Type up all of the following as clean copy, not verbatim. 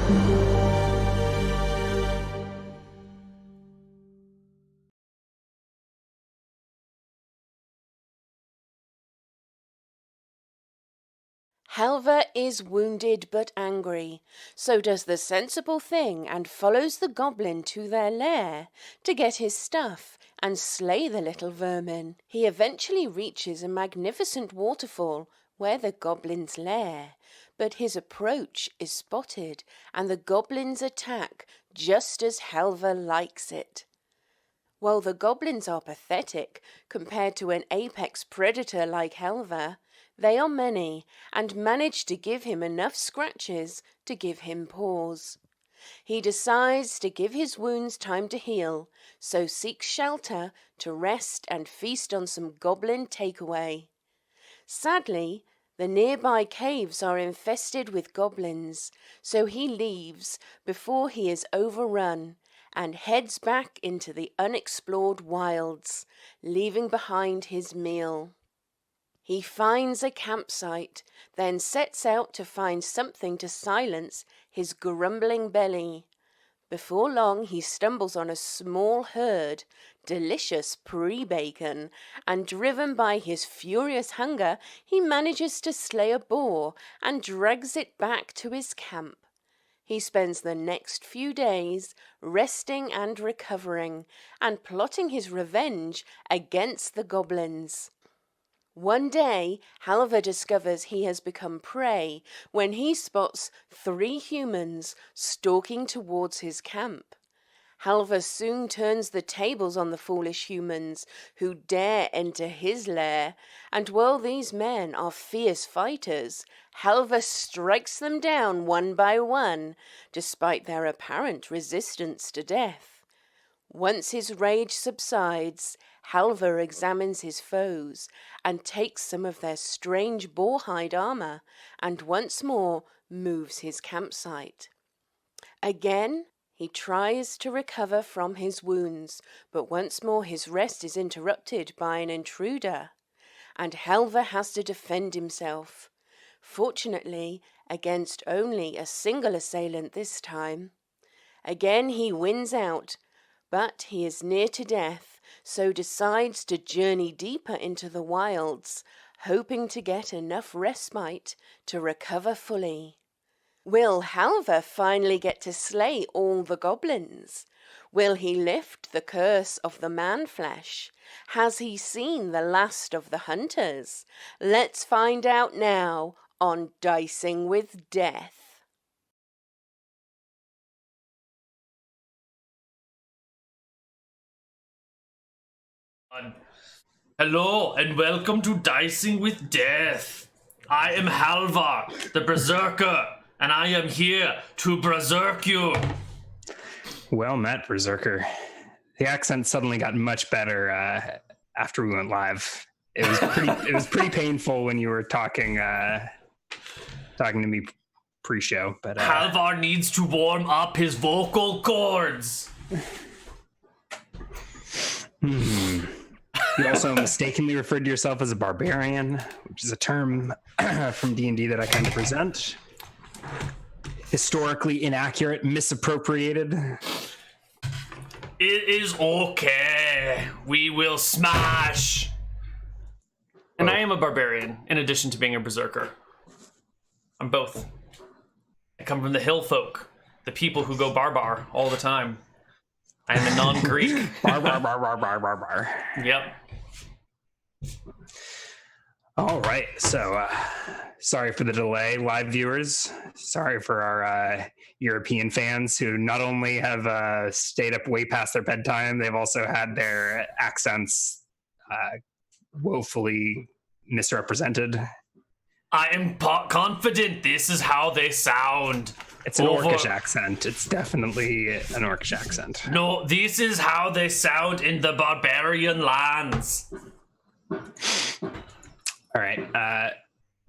Halvar is wounded but angry, so does the sensible thing and follows the goblin to their lair to get his stuff and slay the little vermin. He eventually reaches a magnificent waterfall where the goblin's lair, but his approach is spotted and the goblins attack just as Halvar likes it. While the goblins are pathetic compared to an apex predator like Halvar, they are many and manage to give him enough scratches to give him pause. He decides to give his wounds time to heal, so seeks shelter to rest and feast on some goblin takeaway. Sadly, the nearby caves are infested with goblins, so he leaves before he is overrun and heads back into the unexplored wilds, leaving behind his meal. He finds a campsite, then sets out to find something to silence his grumbling belly. Before long he stumbles on a small herd, delicious pre-bacon, and driven by his furious hunger, he manages to slay a boar and drags it back to his camp. He spends the next few days resting and recovering, and plotting his revenge against the goblins. One day, Halvar discovers he has become prey when he spots 3 humans stalking towards his camp. Halvar soon turns the tables on the foolish humans who dare enter his lair, and while these men are fierce fighters, Halvar strikes them down one by one, despite their apparent resistance to death. Once his rage subsides, Halvar examines his foes and takes some of their strange boar-hide armor and once more moves his campsite. Again, he tries to recover from his wounds, but once more his rest is interrupted by an intruder, and Halvar has to defend himself. Fortunately, against only a single assailant this time. Again he wins out, but he is near to death, so decides to journey deeper into the wilds, hoping to get enough respite to recover fully. Will Halvar finally get to slay all the goblins? Will he lift the curse of the man-flesh? Has he seen the last of the hunters? Let's find out now on Dicing with Death. Hello and welcome to Dicing with Death. I am Halvar, the Berserker, and I am here to berserk you. Well met, Berserker. The accent suddenly got much better after we went live. It was pretty painful when you were talking to me pre-show. But Halvar needs to warm up his vocal cords. You also mistakenly referred to yourself as a barbarian, which is a term from D&D that I kind of present. Historically inaccurate, misappropriated. It is okay. We will smash. And I am a barbarian, in addition to being a berserker. I'm both. I come from the hill folk, the people who go barbar all the time. I am a non-Greek. Bar. Yep. All right, so sorry for the delay, live viewers. Sorry for our European fans who not only have stayed up way past their bedtime, they've also had their accents woefully misrepresented. I am confident this is how they sound. It's an Orcish accent. It's definitely an Orcish accent. No, this is how they sound in the barbarian lands. All right.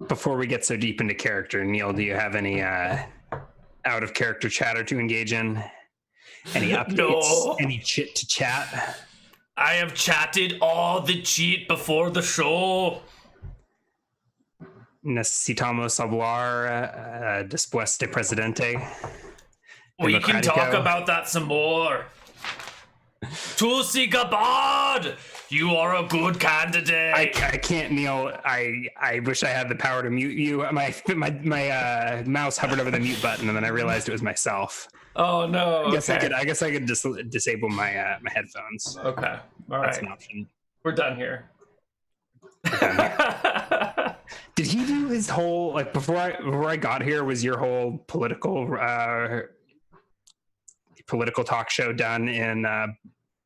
Before we get so deep into character, Neal, do you have any out-of-character chatter to engage in? Any updates? No. Any chit to chat? I have chatted all the cheat before the show. Necesitamos hablar después de presidente. We can talk Democratico. about that some more. Tulsi Gabbard, you are a good candidate. I can't, Neal. I wish I had the power to mute you. My mouse hovered over the mute button, and then I realized it was myself. Oh no! I guess I could just disable my my headphones. Okay, all That's right. an option. We're done here. Did he do his whole like before I got here? Was your whole political talk show done in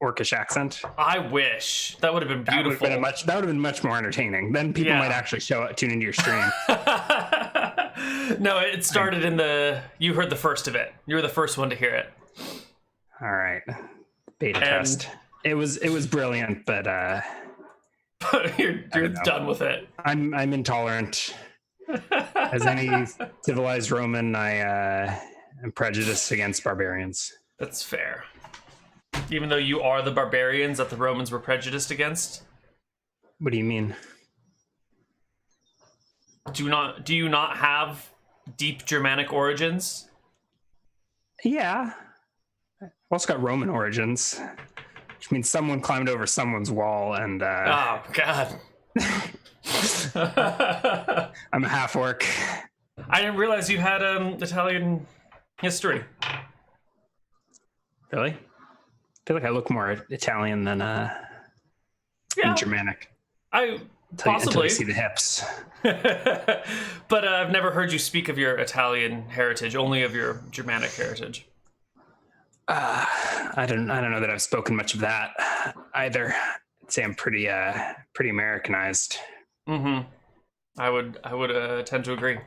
Orcish accent? I wish that would have been beautiful. That would have been much more entertaining. Then people might actually tune into your stream. No, it started in the. You heard the first of it. You were the first one to hear it. All right, beta test. It was brilliant, but you're done with it. I'm intolerant. As any civilized Roman, I am prejudiced against barbarians. That's fair. Even though you are the barbarians that the Romans were prejudiced against. What do you mean? Do you not have deep Germanic origins? Yeah. I've also got Roman origins, which means someone climbed over someone's wall and Oh god. I'm a half orc. I didn't realize you had Italian history. Really? I feel like I look more Italian than Germanic. Possibly. Until you see the hips. But I've never heard you speak of your Italian heritage, only of your Germanic heritage. I don't know that I've spoken much of that either. I'd say I'm pretty Americanized. Mm-hmm. I would tend to agree.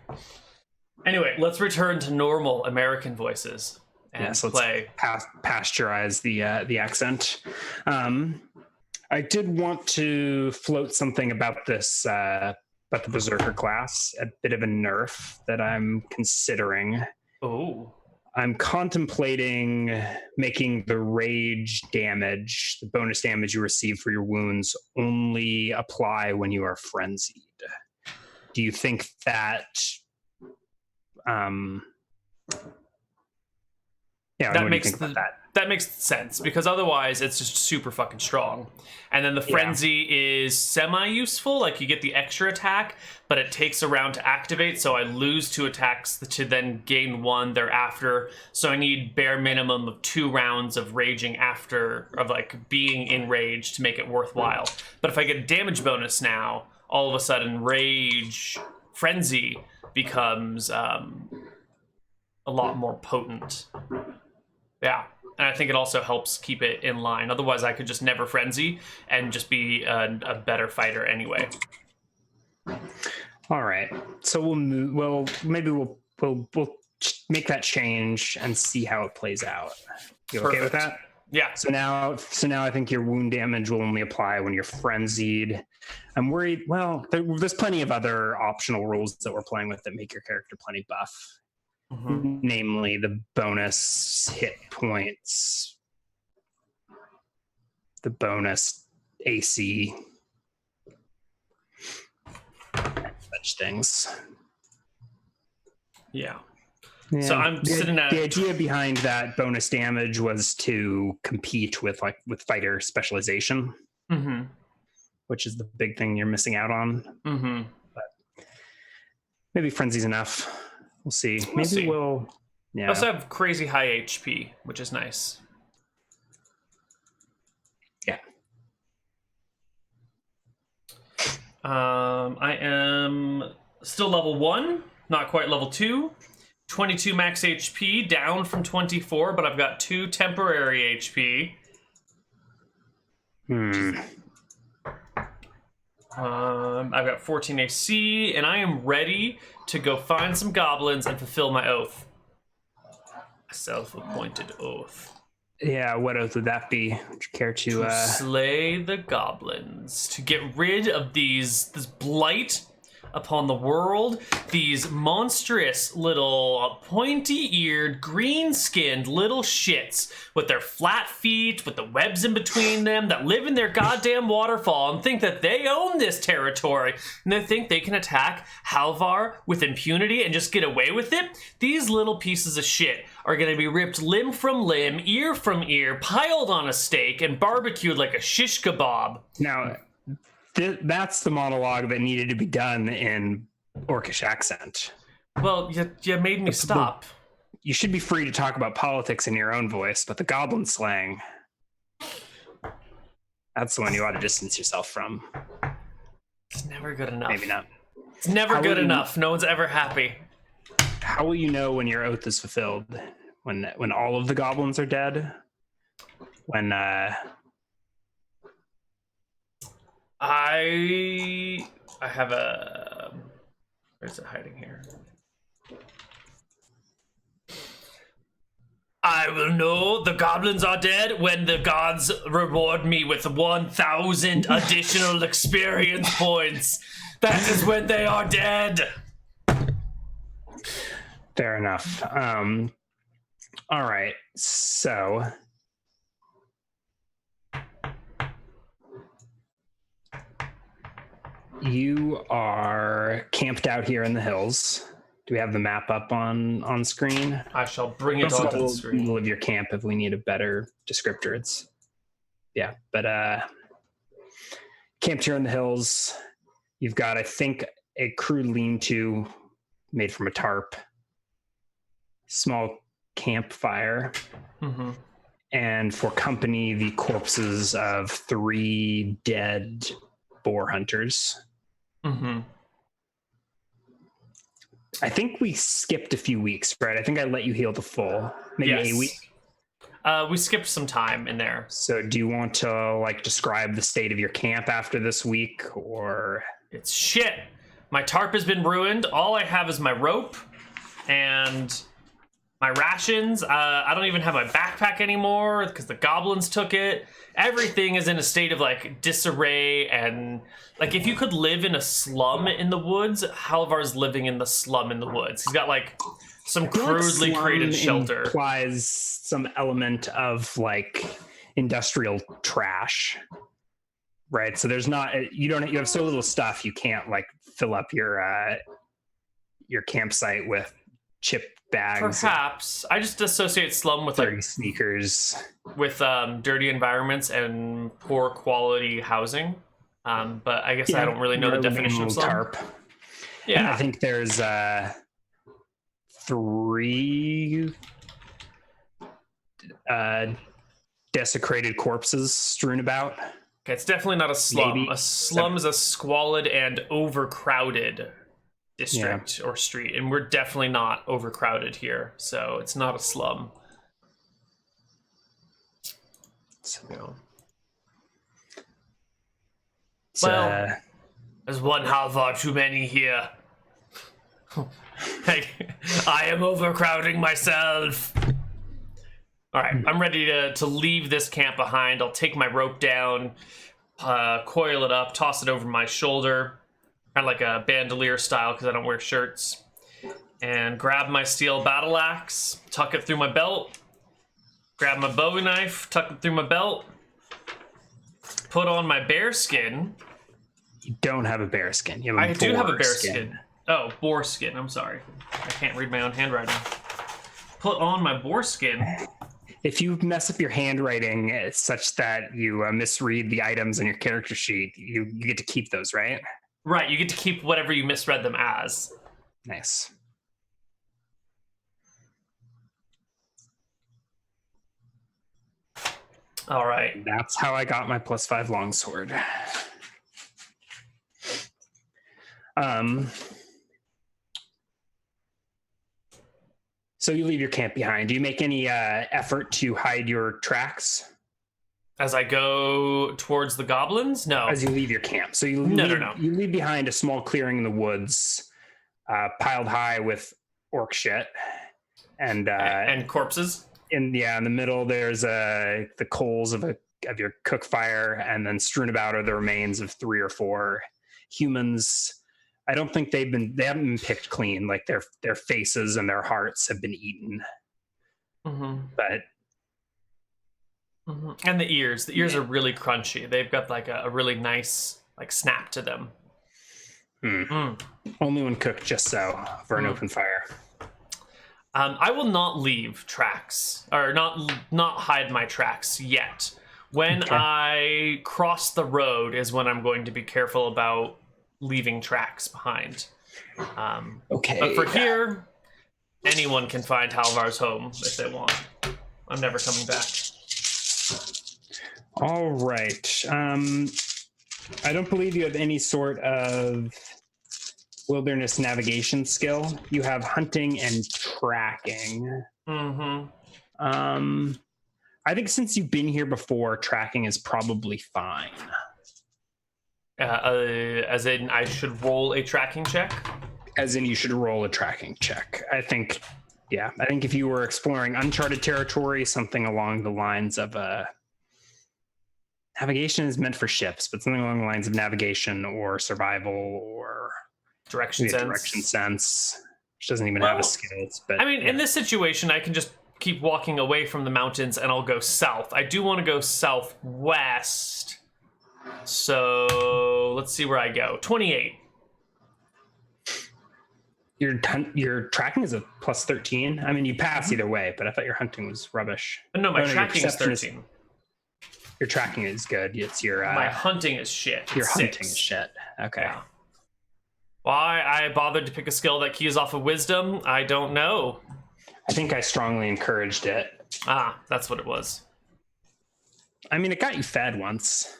Anyway, let's return to normal American voices and play. Let's pasteurize the accent. I did want to float something about this about the Berserker class, a bit of a nerf that I'm considering. Oh. I'm contemplating making the rage damage, the bonus damage you receive for your wounds, only apply when you are frenzied. Do you think that that makes sense, because otherwise it's just super fucking strong. And then the frenzy is semi-useful, like you get the extra attack, but it takes a round to activate, so I lose 2 attacks to then gain 1 thereafter. So I need bare minimum of 2 rounds of raging of like being in rage to make it worthwhile. But if I get a damage bonus now, all of a sudden rage frenzy becomes a lot more potent. Yeah. And I think it also helps keep it in line. Otherwise, I could just never frenzy and just be a better fighter anyway. All right. So we'll move. Well, maybe we'll make that change and see how it plays out. You okay with that? Yeah. So now I think your wound damage will only apply when you're frenzied. I'm worried. Well, there's plenty of other optional rules that we're playing with that make your character plenty buff. Mm-hmm. Namely, the bonus hit points, the bonus AC, such things. Yeah. So I'm sitting at the idea behind that bonus damage was to compete with fighter specialization, which is the big thing you're missing out on. Mm-hmm. But maybe frenzy's enough. We'll see. We'll. Yeah. I also have crazy high HP, which is nice. Yeah. I am still level 1, not quite level 2. 22 max HP, down from 24, but I've got 2 temporary HP. I've got 14 AC, and I am ready to go find some goblins and fulfill my oath. A self-appointed oath. Yeah, what oath would that be? Would you care to slay the goblins, to get rid of this blight upon the world these monstrous little pointy-eared, green-skinned little shits with their flat feet, with the webs in between them, that live in their goddamn waterfall and think that they own this territory, and they think they can attack Halvar with impunity and just get away with it. These little pieces of shit are going to be ripped limb from limb, ear from ear, piled on a steak, and barbecued like a shish kebab. Now, that's the monologue that needed to be done in Orcish accent. Well, you made me stop. You should be free to talk about politics in your own voice, but the goblin slang, that's the one you ought to distance yourself from. It's never good enough. Maybe not. It's never good enough. No one's ever happy. How will you know when your oath is fulfilled? When all of the goblins are dead? When I have a... Where's it hiding here? I will know the goblins are dead when the gods reward me with 1,000 additional experience points. That is when they are dead. Fair enough. All right. So you are camped out here in the hills. Do we have the map up on screen? I shall bring it onto the screen. We'll leave your camp if we need a better descriptor. It's camped here in the hills. You've got, I think, a crude lean-to made from a tarp, small campfire, and for company, the corpses of 3 dead boar hunters. I think we skipped a few weeks, right? I think I let you heal the full, maybe a week. We skipped some time in there. So do you want to describe the state of your camp after this week, or? It's shit. My tarp has been ruined. All I have is my rope and my rations. I don't even have my backpack anymore because the goblins took it. Everything is in a state of disarray, and if you could live in a slum in the woods, Halvar's living in the slum in the woods. He's got some crudely created shelter. Implies some element of industrial trash, right? So there's not, you have so little stuff, you can't fill up your campsite with chip bags. Perhaps. I just associate slum with dirty sneakers, with dirty environments and poor quality housing. But I guess I don't really know the definition of slum. Tarp. Yeah. And I think there's 3 desecrated corpses strewn about. Okay, it's definitely not a slum. Maybe. A slum is a squalid and overcrowded district or street, and we're definitely not overcrowded here, so it's not a slum. So, well, there's one Halvar too many here. Hey, I am overcrowding myself. All right, I'm ready to leave this camp behind. I'll take my rope down, coil it up, toss it over my shoulder, kind of like a bandolier style because I don't wear shirts, and grab my steel battle axe, tuck it through my belt, grab my bowie knife, tuck it through my belt, put on my bear skin. You don't have a bear skin. I do have a bear skin. Oh, boar skin. I'm sorry. I can't read my own handwriting. Put on my boar skin. If you mess up your handwriting such that you misread the items on your character sheet, you get to keep those, right? Right. You get to keep whatever you misread them as. Nice. All right. That's how I got my +5 longsword. So you leave your camp behind. Do you make any effort to hide your tracks? As I go towards the goblins? No. As you leave your camp. So you leave behind a small clearing in the woods, piled high with orc shit. And corpses? In the middle, there's the coals of your cook fire, and then strewn about are the remains of 3 or 4 humans I don't think they haven't been picked clean. Like their faces and their hearts have been eaten. But and the ears are really crunchy. They've got like a really nice like snap to them. Only when cooked just so for an open fire. I will not leave tracks or not hide my tracks yet. When I cross the road is when I'm going to be careful about leaving tracks behind. But for here, anyone can find Halvar's home if they want. I'm never coming back. All right. I don't believe you have any sort of wilderness navigation skill. You have hunting and tracking. I think since you've been here before, tracking is probably fine. As in, I should roll a tracking check? As in, you should roll a tracking check. I think if you were exploring uncharted territory, something along the lines of navigation is meant for ships, but something along the lines of navigation or survival or direction sense, which doesn't even have a skills. But I mean, in this situation, I can just keep walking away from the mountains and I'll go south. I do want to go southwest. So let's see where I go. 28. Your tracking is a plus 13. I mean, you pass either way, but I thought your hunting was rubbish. No, my tracking is 13. Your tracking is good. It's your my hunting is shit. Your hunting is shit. Okay. Yeah. Why I bothered to pick a skill that keys off of wisdom, I don't know. I think I strongly encouraged it. Ah, that's what it was. I mean, it got you fed once.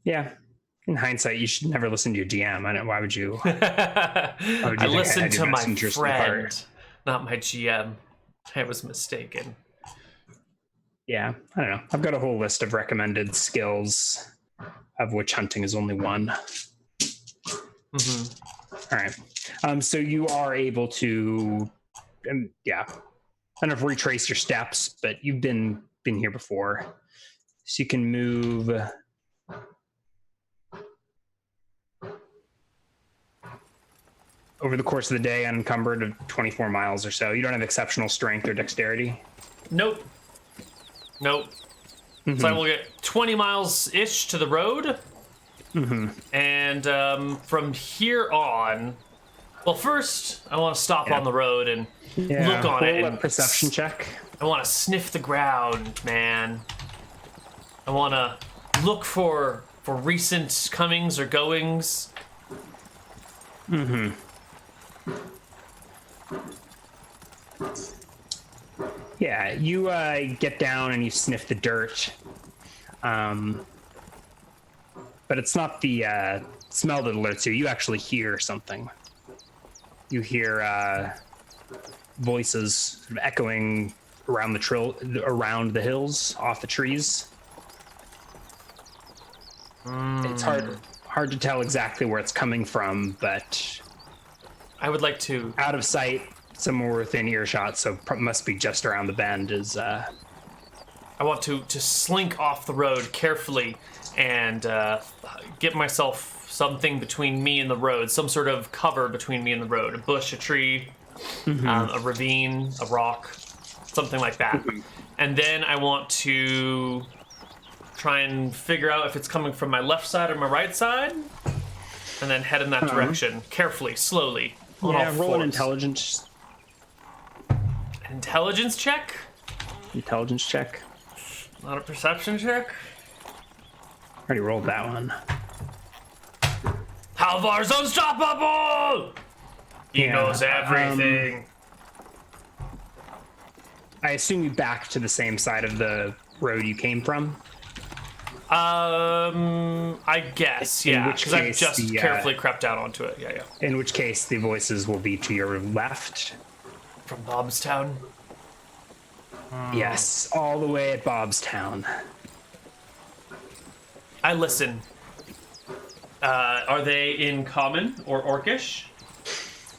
Yeah. In hindsight, you should never listen to your DM. I don't. Why would you? I listened to my friend, not my GM. I was mistaken. Yeah, I don't know. I've got a whole list of recommended skills, of which hunting is only one. All right. So you are able to, kind of retrace your steps, but you've been here before, so you can move. Over the course of the day, unencumbered of 24 miles or so. You don't have exceptional strength or dexterity? Nope. So I will get 20 miles-ish to the road. And from here on... Well, first, I want to stop on the road and look on it. And perception check. I want to sniff the ground, man. I want to look for recent comings or goings. Yeah, you get down and you sniff the dirt, but it's not the smell that alerts you. You actually hear something. You hear voices sort of echoing around around the hills, off the trees. It's hard to tell exactly where it's coming from, but I would like to... Out of sight, somewhere within earshot, so must be just around the bend is... I want to slink off the road carefully and get myself something between me and the road, some sort of cover between me and the road, a bush, a tree, a ravine, a rock, something like that. And then I want to try and figure out if it's coming from my left side or my right side, and then head in that direction, carefully, slowly. Roll an intelligence. Intelligence check? Intelligence check. Not a perception check? Already rolled that one. Halvar's unstoppable! He knows everything. I assume you back to the same side of the road you came from? I guess, yeah, because I've just carefully crept out onto it, yeah. In which case, the voices will be to your left. From Bobstown? Yes, all the way at Bobstown. I listen. Are they in common or Orcish?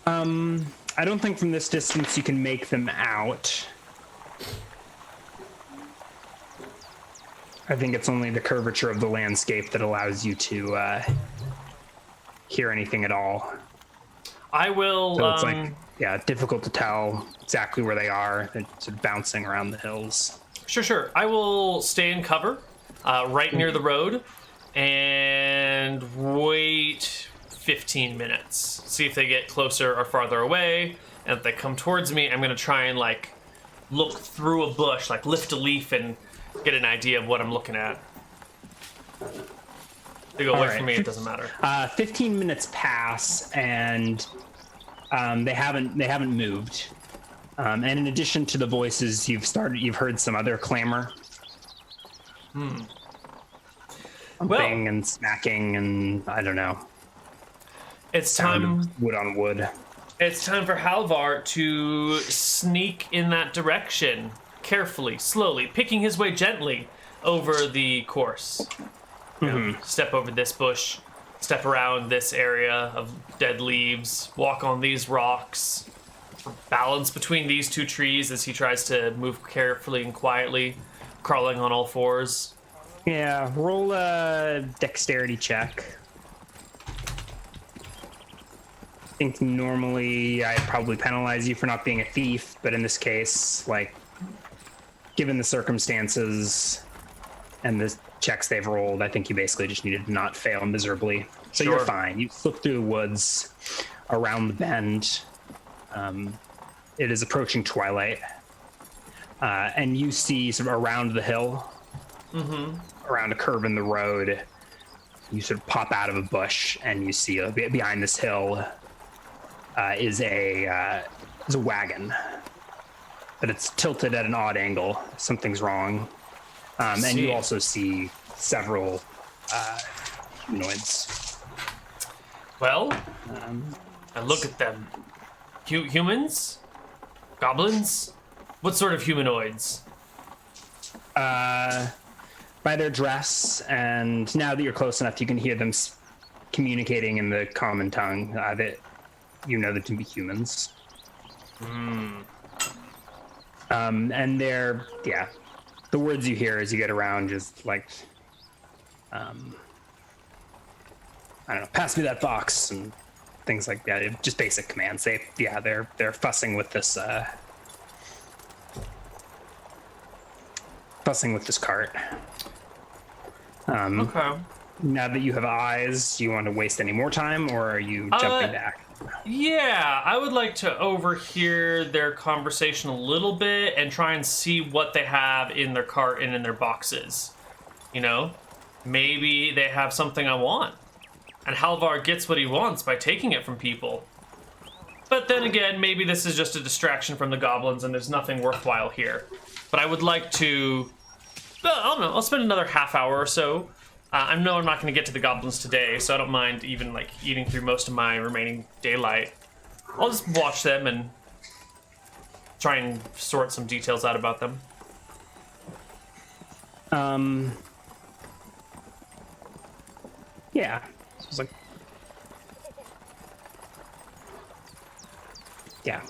I don't think from this distance you can make them out. I think it's only the curvature of the landscape that allows you to hear anything at all. I will. So it's difficult to tell exactly where they are. They're sort of bouncing around the hills. Sure. I will stay in cover, right near the road, and wait 15 minutes. See if they get closer or farther away. And if they come towards me, I'm gonna try and look through a bush, lift a leaf and get an idea of what I'm looking at. They go away from me, it doesn't matter. 15 minutes pass, and they haven't moved. And in addition to the voices, you've heard some other clamor. Thumping and smacking, and I don't know. It's time. Wood on wood. It's time for Halvar to sneak in that direction, carefully, slowly, picking his way gently over the course. Step over this bush, step around this area of dead leaves, walk on these rocks, balance between these two trees as he tries to move carefully and quietly, crawling on all fours. Yeah, roll a dexterity check. I think normally I'd probably penalize you for not being a thief, but in this case, given the circumstances and the checks they've rolled, I think you basically just needed to not fail miserably. So You're fine. You slip through the woods, around the bend. It is approaching twilight. And you see sort of around the hill, around a curve in the road, you sort of pop out of a bush and you see behind this hill is a wagon. But it's tilted at an odd angle. Something's wrong. And you also see several humanoids. Well, I look at them. Humans? Goblins? What sort of humanoids? By their dress, and now that you're close enough, you can hear them communicating in the common tongue that you know them to be humans. And they're, the words you hear as you get around is I don't know, pass me that box and things like that. Just basic commands. They're fussing with this cart. Okay. Now that you have eyes, do you want to waste any more time, or are you jumping back? Yeah, I would like to overhear their conversation a little bit and try and see what they have in their cart and in their boxes. Maybe they have something I want. And Halvar gets what he wants by taking it from people. But then again, maybe this is just a distraction from the goblins and there's nothing worthwhile here. But I would like to... I don't know, I'll spend another half hour or so. I know I'm not going to get to the goblins today, so I don't mind even eating through most of my remaining daylight. I'll just watch them and try and sort some details out about them. Yeah.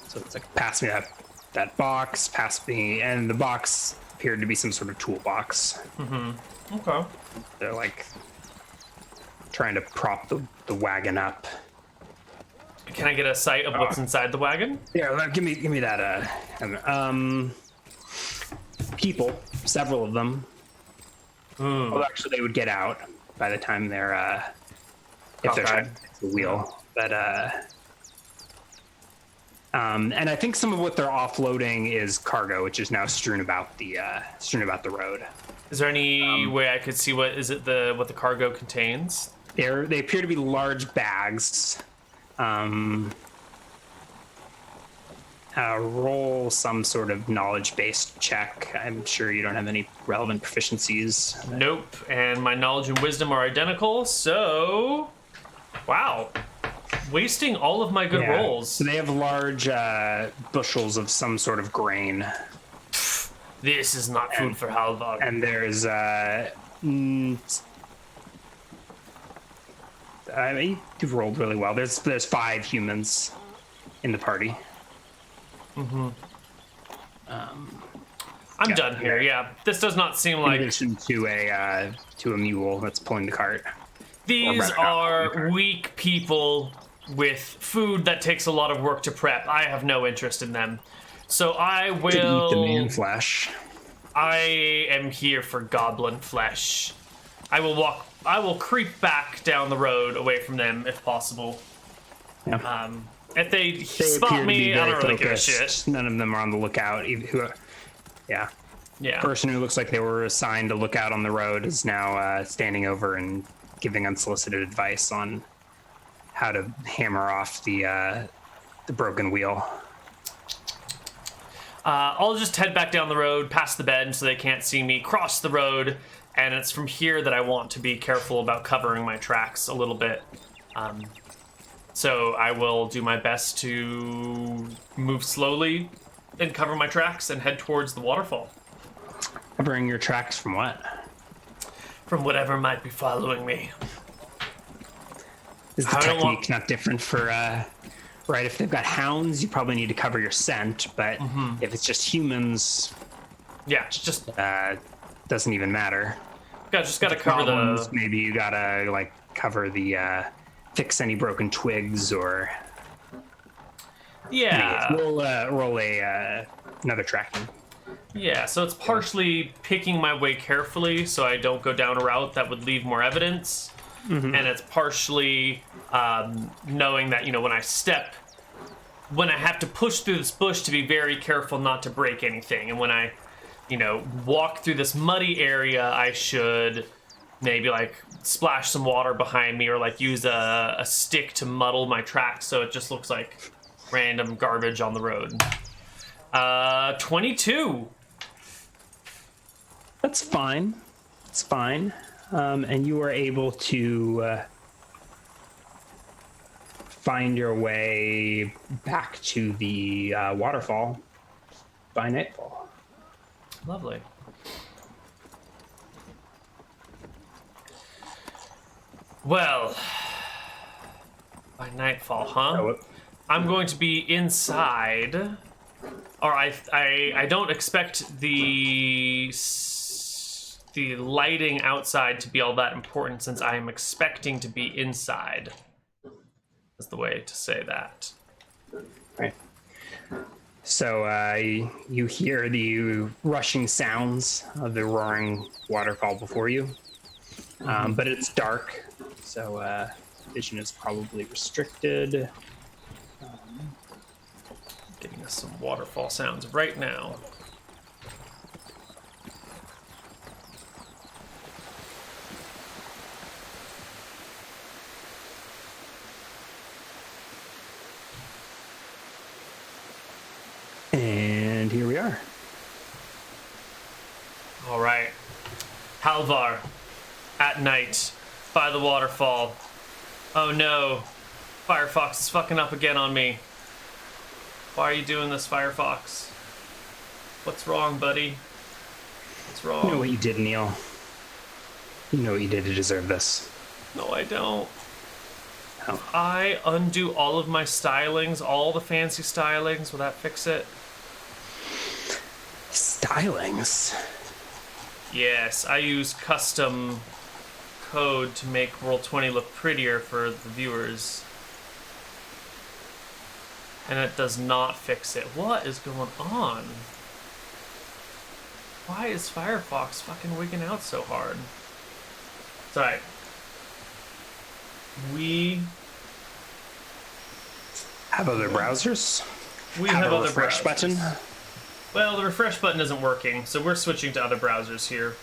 So it's pass me that box, pass me, and the box appeared to be some sort of toolbox. Okay. They're trying to prop the wagon up. Can I get a sight of what's inside the wagon? Yeah, give me that. People, several of them. Well, actually, they would get out by the time they're if they're trying to fix the wheel. But and I think some of what they're offloading is cargo, which is now strewn about the road. Is there any way I could see what the cargo contains? They appear to be large bags. Roll some sort of knowledge-based check. I'm sure you don't have any relevant proficiencies. Nope, and my knowledge and wisdom are identical, so... Wow. Wasting all of my good rolls. So they have large bushels of some sort of grain. This is not food for Halvar. And there's I mean, you've rolled really well. There's 5 humans in the party. I'm done here. Yeah, this does not seem like. In addition to a mule that's pulling the cart. These are weak people with food that takes a lot of work to prep. I have no interest in them. So I will... To eat the man flesh. I am here for goblin flesh. I will creep back down the road away from them if possible. Yeah. If they spot me, I don't really give a shit. None of them are on the lookout. Yeah. Person who looks like they were assigned to look out on the road is now standing over and giving unsolicited advice on how to hammer off the broken wheel. I'll just head back down the road, past the bed so they can't see me, cross the road, and it's from here that I want to be careful about covering my tracks a little bit. So I will do my best to move slowly and cover my tracks and head towards the waterfall. Covering your tracks from what? From whatever might be following me. Is the technique not different for, right, if they've got hounds, you probably need to cover your scent, but if it's just humans, yeah, it's just doesn't even matter. Just gotta cover the... Maybe you gotta, like, cover the, fix any broken twigs, or... Yeah. Roll another tracking. Yeah, so it's partially picking my way carefully so I don't go down a route that would leave more evidence. And it's partially knowing that, when I have to push through this bush to be very careful not to break anything. And when I, walk through this muddy area, I should maybe like splash some water behind me or like use a stick to muddle my tracks so it just looks like random garbage on the road. 22. That's fine. It's fine. And you are able to find your way back to the waterfall by nightfall. Lovely. Well, by nightfall, huh? Oh, I'm going to be inside, or I don't expect the lighting outside to be all that important since I am expecting to be inside. Is the way to say that. Right. So you hear the rushing sounds of the roaring waterfall before you, but it's dark, so vision is probably restricted. Getting us some waterfall sounds right now. And here we are. All right. Halvar, at night, by the waterfall. Oh no, Firefox is fucking up again on me. Why are you doing this, Firefox? What's wrong, buddy? What's wrong? You know what you did, Neal. You know what you did to deserve this. No, I don't. No. If I undo all of my stylings, all the fancy stylings, will that fix it? Stylings? Yes, I use custom code to make Roll20 look prettier for the viewers. And it does not fix it. What is going on? Why is Firefox fucking wigging out so hard? It's alright. We have other browsers? We have other refresh browsers. Button? Well, the refresh button isn't working, so we're switching to other browsers here.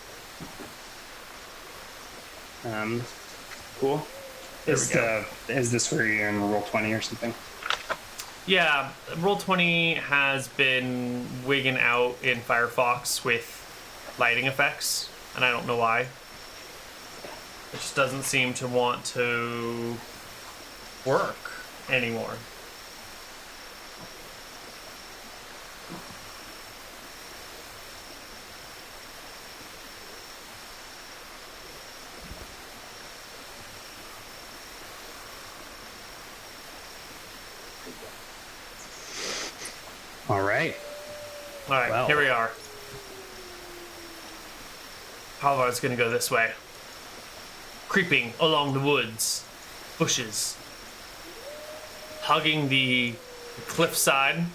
Cool. Is this where you're in Roll20 or something? Yeah, Roll20 has been wigging out in Firefox with lighting effects, and I don't know why. It just doesn't seem to want to work anymore. All right. All right, well. Here we are. Halvar's gonna go this way. creeping along the woods, bushes, hugging the cliffside,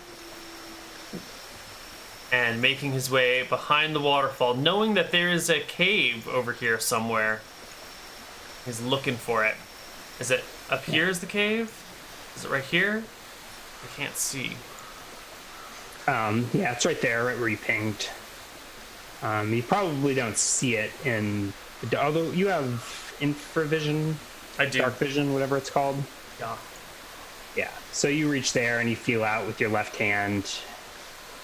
and making his way behind the waterfall, knowing that there is a cave over here somewhere. He's looking for it. Is it up here is the cave? Is it right here? I can't see. Yeah, it's right there, right where you pinged. You probably don't see it although you have infravision. I do. Dark vision, whatever it's called. Yeah. Yeah. So you reach there and you feel out with your left hand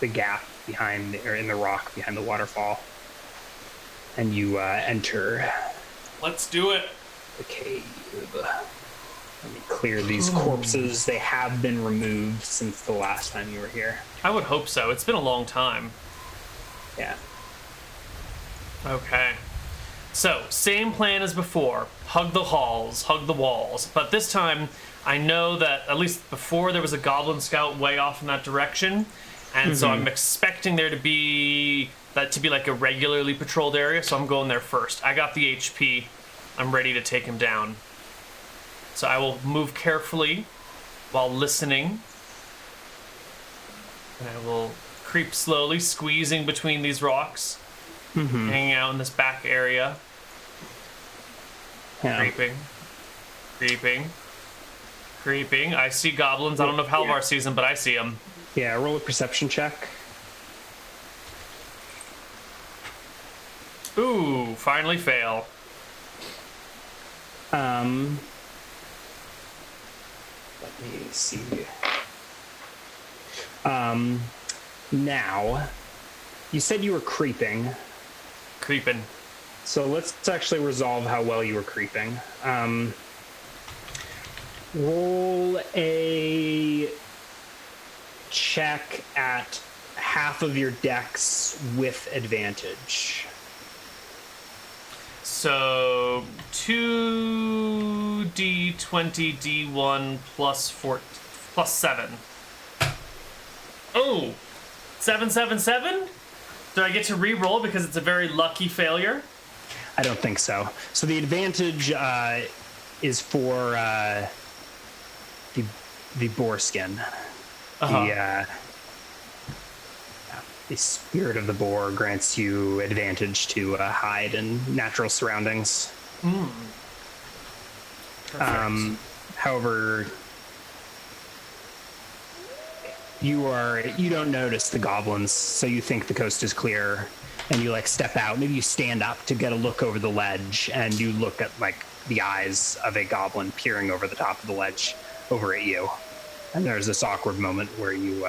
the gap behind, or in the rock behind the waterfall, and you enter. Let's do it. The cave. Let me clear these corpses. They have been removed since the last time you were here. I would hope so. It's been a long time. Yeah. Okay. So, same plan as before. Hug the halls, hug the walls. But this time, I know that at least before there was a goblin scout way off in that direction. And so I'm expecting there to be like a regularly patrolled area, so I'm going there first. I got the HP. I'm ready to take him down. So I will move carefully while listening. And I will creep slowly, squeezing between these rocks. Hanging out in this back area. Yeah. Creeping. I see goblins. I don't know if Halvar sees them, but I see them. Yeah, roll a perception check. Ooh, finally fail. Let me see. Now, you said you were creeping. Creeping. So let's actually resolve how well you were creeping. Roll a check at half of your dex with advantage. So 2d20 d1 plus 7. Oh, 777? Do I get to re-roll because it's a very lucky failure? I don't think so. So the advantage is for the boar skin. The spirit of the boar grants you advantage to hide in natural surroundings. However, you don't notice the goblins, so you think the coast is clear, and you step out. Maybe you stand up to get a look over the ledge, and you look at the eyes of a goblin peering over the top of the ledge over at you. And there's this awkward moment where you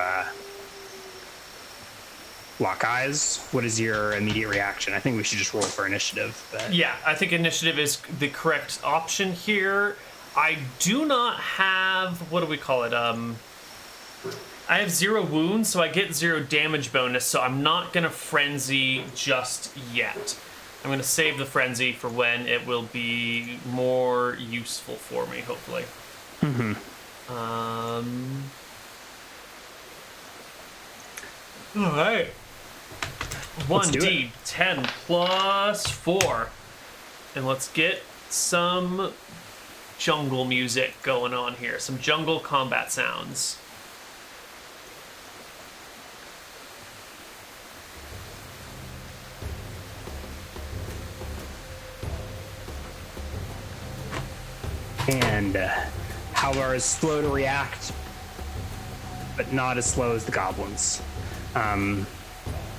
lock eyes. What is your immediate reaction? I think we should just roll for initiative. But... Yeah, I think initiative is the correct option here. I do not have, what do we call it? I have 0 wounds, so I get 0 damage bonus, so I'm not going to frenzy just yet. I'm going to save the frenzy for when it will be more useful for me, hopefully. All right. 1d10 plus 4. And let's get some jungle music going on here. Some jungle combat sounds. And Halvar is slow to react, but not as slow as the goblins.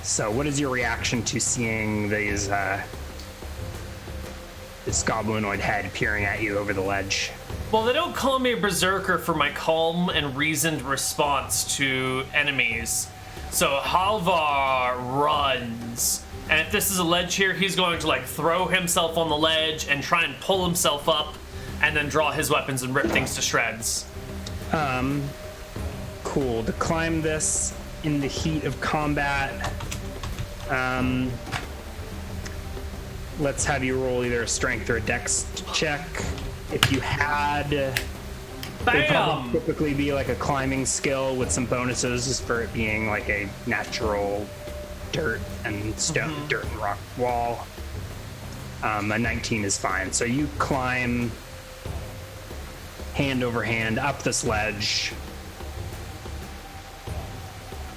So what is your reaction to seeing these this goblinoid head peering at you over the ledge? Well, they don't call me a berserker for my calm and reasoned response to enemies. So Halvar runs. And if this is a ledge here, he's going to throw himself on the ledge and try and pull himself up and then draw his weapons and rip things to shreds. Cool. To climb this in the heat of combat, let's have you roll either a strength or a dex check. If you had, it would probably typically be a climbing skill with some bonuses for it being a natural dirt and stone, dirt and rock wall. A 19 is fine. So you climb hand over hand up this ledge,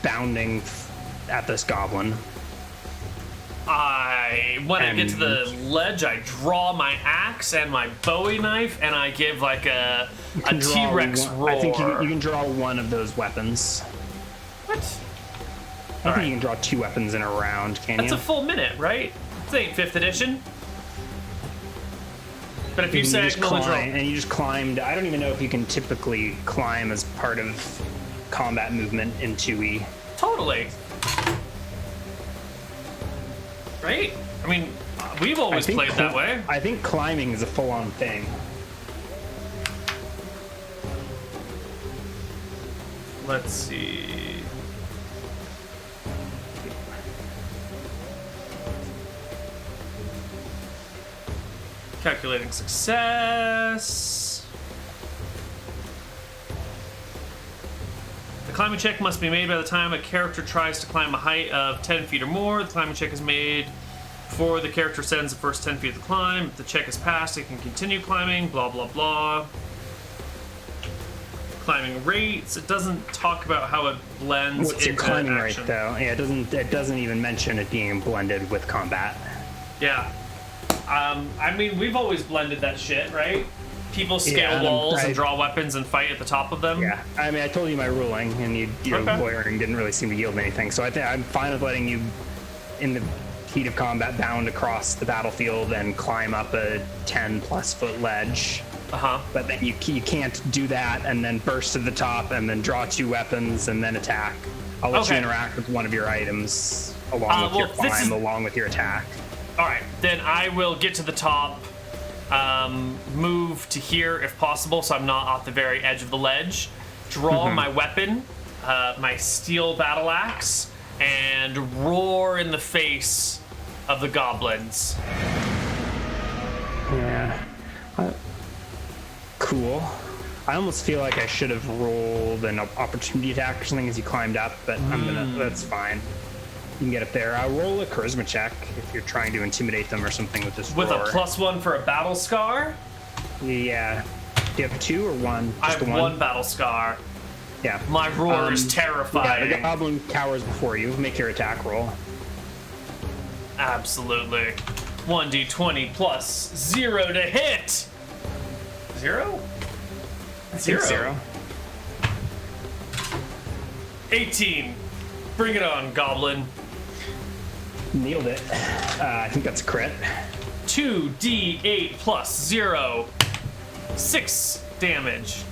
bounding at this goblin. When I get to the ledge, I draw my axe and my Bowie knife, and I give like a T-Rex roar. I think you can draw one of those weapons. What? I think you can draw 2 weapons in a round, can you? That's a full minute, right? This ain't 5th edition. But if you say I can only draw... And you just climbed... I don't even know if you can typically climb as part of combat movement in 2E. Totally. Right? I mean, we've always played that way. I think climbing is a full-on thing. Let's see. Calculating success. The climbing check must be made by the time a character tries to climb a height of 10 feet or more. The climbing check is made before the character sends the first 10 feet of the climb. If the check is passed, it can continue climbing, blah, blah, blah. Climbing rates. It doesn't talk about how it blends What's your into climbing action. rate, though? Yeah, it doesn't even mention it being blended with combat. Yeah. I mean, we've always blended that shit, right? People scale walls and draw weapons and fight at the top of them. Yeah, I mean, I told you my ruling, and your lawyering didn't really seem to yield anything. So I think I'm fine with letting you, in the heat of combat, bound across the battlefield and climb up a 10+ foot ledge. But then you can't do that and then burst to the top and then draw 2 weapons and then attack. I'll let you interact with one of your items along with your climb, along with your attack. All right, then I will get to the top, move to here if possible, so I'm not off the very edge of the ledge. Draw my weapon, my steel battle axe, and roar in the face of the goblins. Yeah. Cool. I almost feel like I should have rolled an opportunity attack or something as you climbed up, but that's fine. You can get up there. Roll a charisma check if you're trying to intimidate them or something with this With roar. a +1 for a battle scar? Yeah. Do you have 2 or 1? I have 1 battle scar. Yeah. My roar is terrifying. Yeah, the goblin cowers before you. Make your attack roll. Absolutely. 1d20 plus 0 to hit. 0? 0. 18. Bring it on, goblin. Nailed it. I think that's a crit. 2d8 plus 0. 6 damage.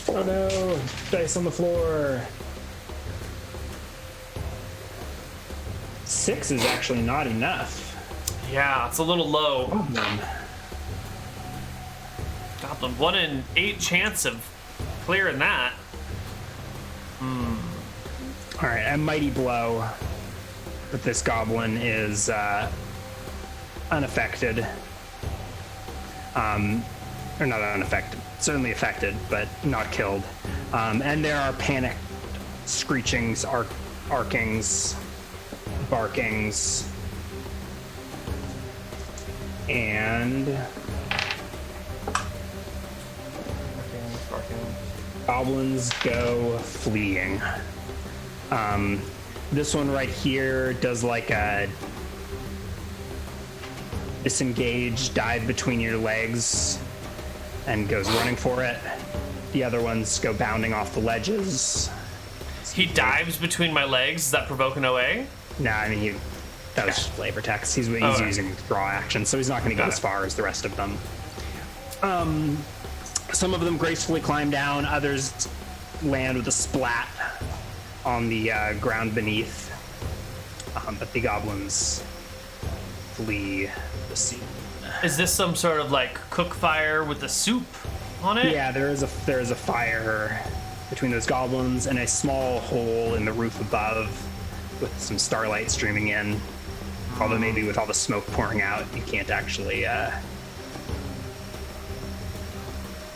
Oh no, dice on the floor. 6 is actually not enough. Yeah, it's a little low. Goblin, 1 in 8 chance of clearing that. Alright, a mighty blow. But this goblin is unaffected. Or not unaffected. Certainly affected, but not killed. And there are panicked screechings, arkings, barkings, and goblins go fleeing. This one right here does like a disengage, dive between your legs, and goes running for it. The other ones go bounding off the ledges. He dives between my legs. Does that provoke an OA? Nah, I mean, that was just flavor text. He's using draw action, so he's not going to go as far as the rest of them. Some of them gracefully climb down. Others land with a splat on the ground beneath. But the goblins flee the scene. Is this some sort of like cook fire with the soup on it? Yeah, there is a fire between those goblins and a small hole in the roof above with some starlight streaming in. Although maybe with all the smoke pouring out, you can't actually.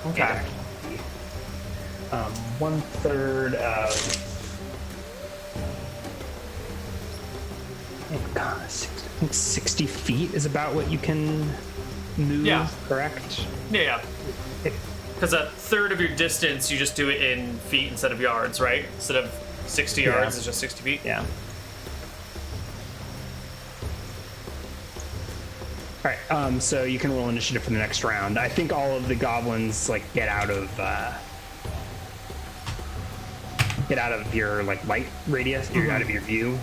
Okay. 1/3 of I think 60 feet is about what you can move, Yeah. correct? Yeah. Because a third of your distance, you just do it in feet instead of yards, right? Instead of 60 yards, it's just 60 feet. Yeah. All right, so you can roll initiative for the next round. I think all of the goblins like get out of your like light radius. You're out of your view.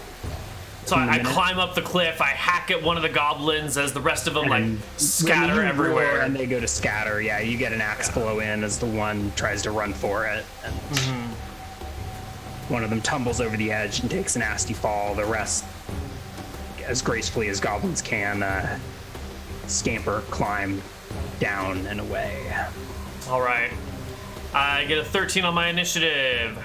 So I climb up the cliff. I hack at one of the goblins as the rest of them like scatter everywhere. And they go to scatter. Yeah, you get an axe blow in as the one tries to run for it, and one of them tumbles over the edge and takes a nasty fall. The rest, as gracefully as goblins can, scamper, climb down and away. All right. I get a 13 on my initiative.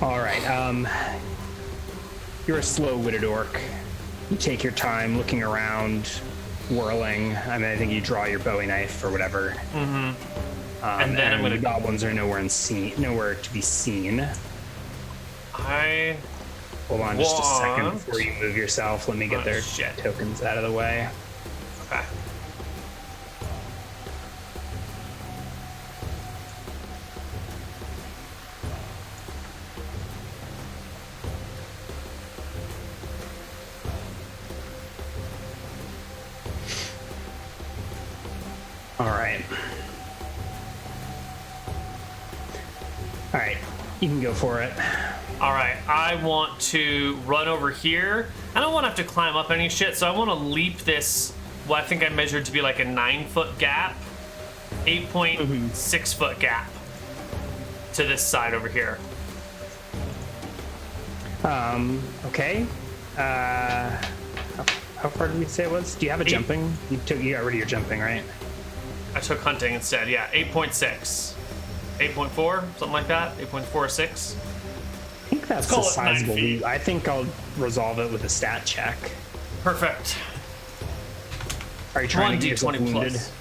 All right. You're a slow-witted orc. You take your time looking around, whirling. I mean, I think you draw your Bowie knife or whatever. And then I'm gonna. The goblins are nowhere to be seen. Hold on just a second before you move yourself. Let me get their tokens out of the way. Okay. All right. All right. You can go for it. All right. I want to run over here. I don't want to have to climb up any shit, so I want to leap this. What I think I measured to be like a 9-foot gap, 8.6 foot gap to this side over here. Okay. How far did we say it was? Do you have a jumping? You got rid of your jumping, right? I took hunting instead. Yeah, 8.6. 8.4, something like that. 8.4 or 6. I think that's call a it 9 sizable feet. leap. I think I'll resolve it with a stat check. Perfect. Are you trying to get yourself 1d20 wounded? plus.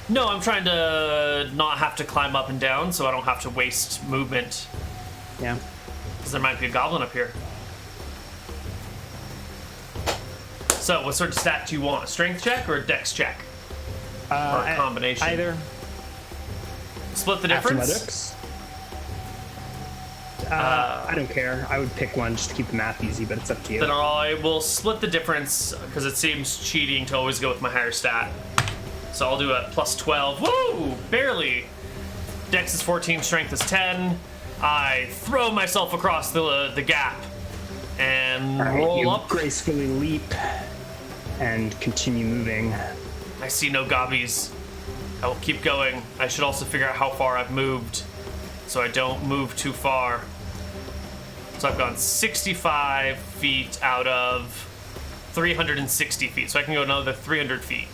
No, I'm trying to not have to climb up and down, so I don't have to waste movement. Yeah. Because there might be a goblin up here. So, what sort of stat do you want? A strength check or a dex check? Or a combination? Either. Split the difference? Athletics. I don't care. I would pick one just to keep the math easy, but it's up to you. Then I will split the difference, because it seems cheating to always go with my higher stat. So I'll do a plus 12. Woo! Barely. Dex is 14, strength is 10. I throw myself across the gap and roll you up. gracefully leap and continue moving. I see no gobbies. I will keep going. I should also figure out how far I've moved so I don't move too far. So I've gone 65 feet out of 360 feet. So I can go another 300 feet.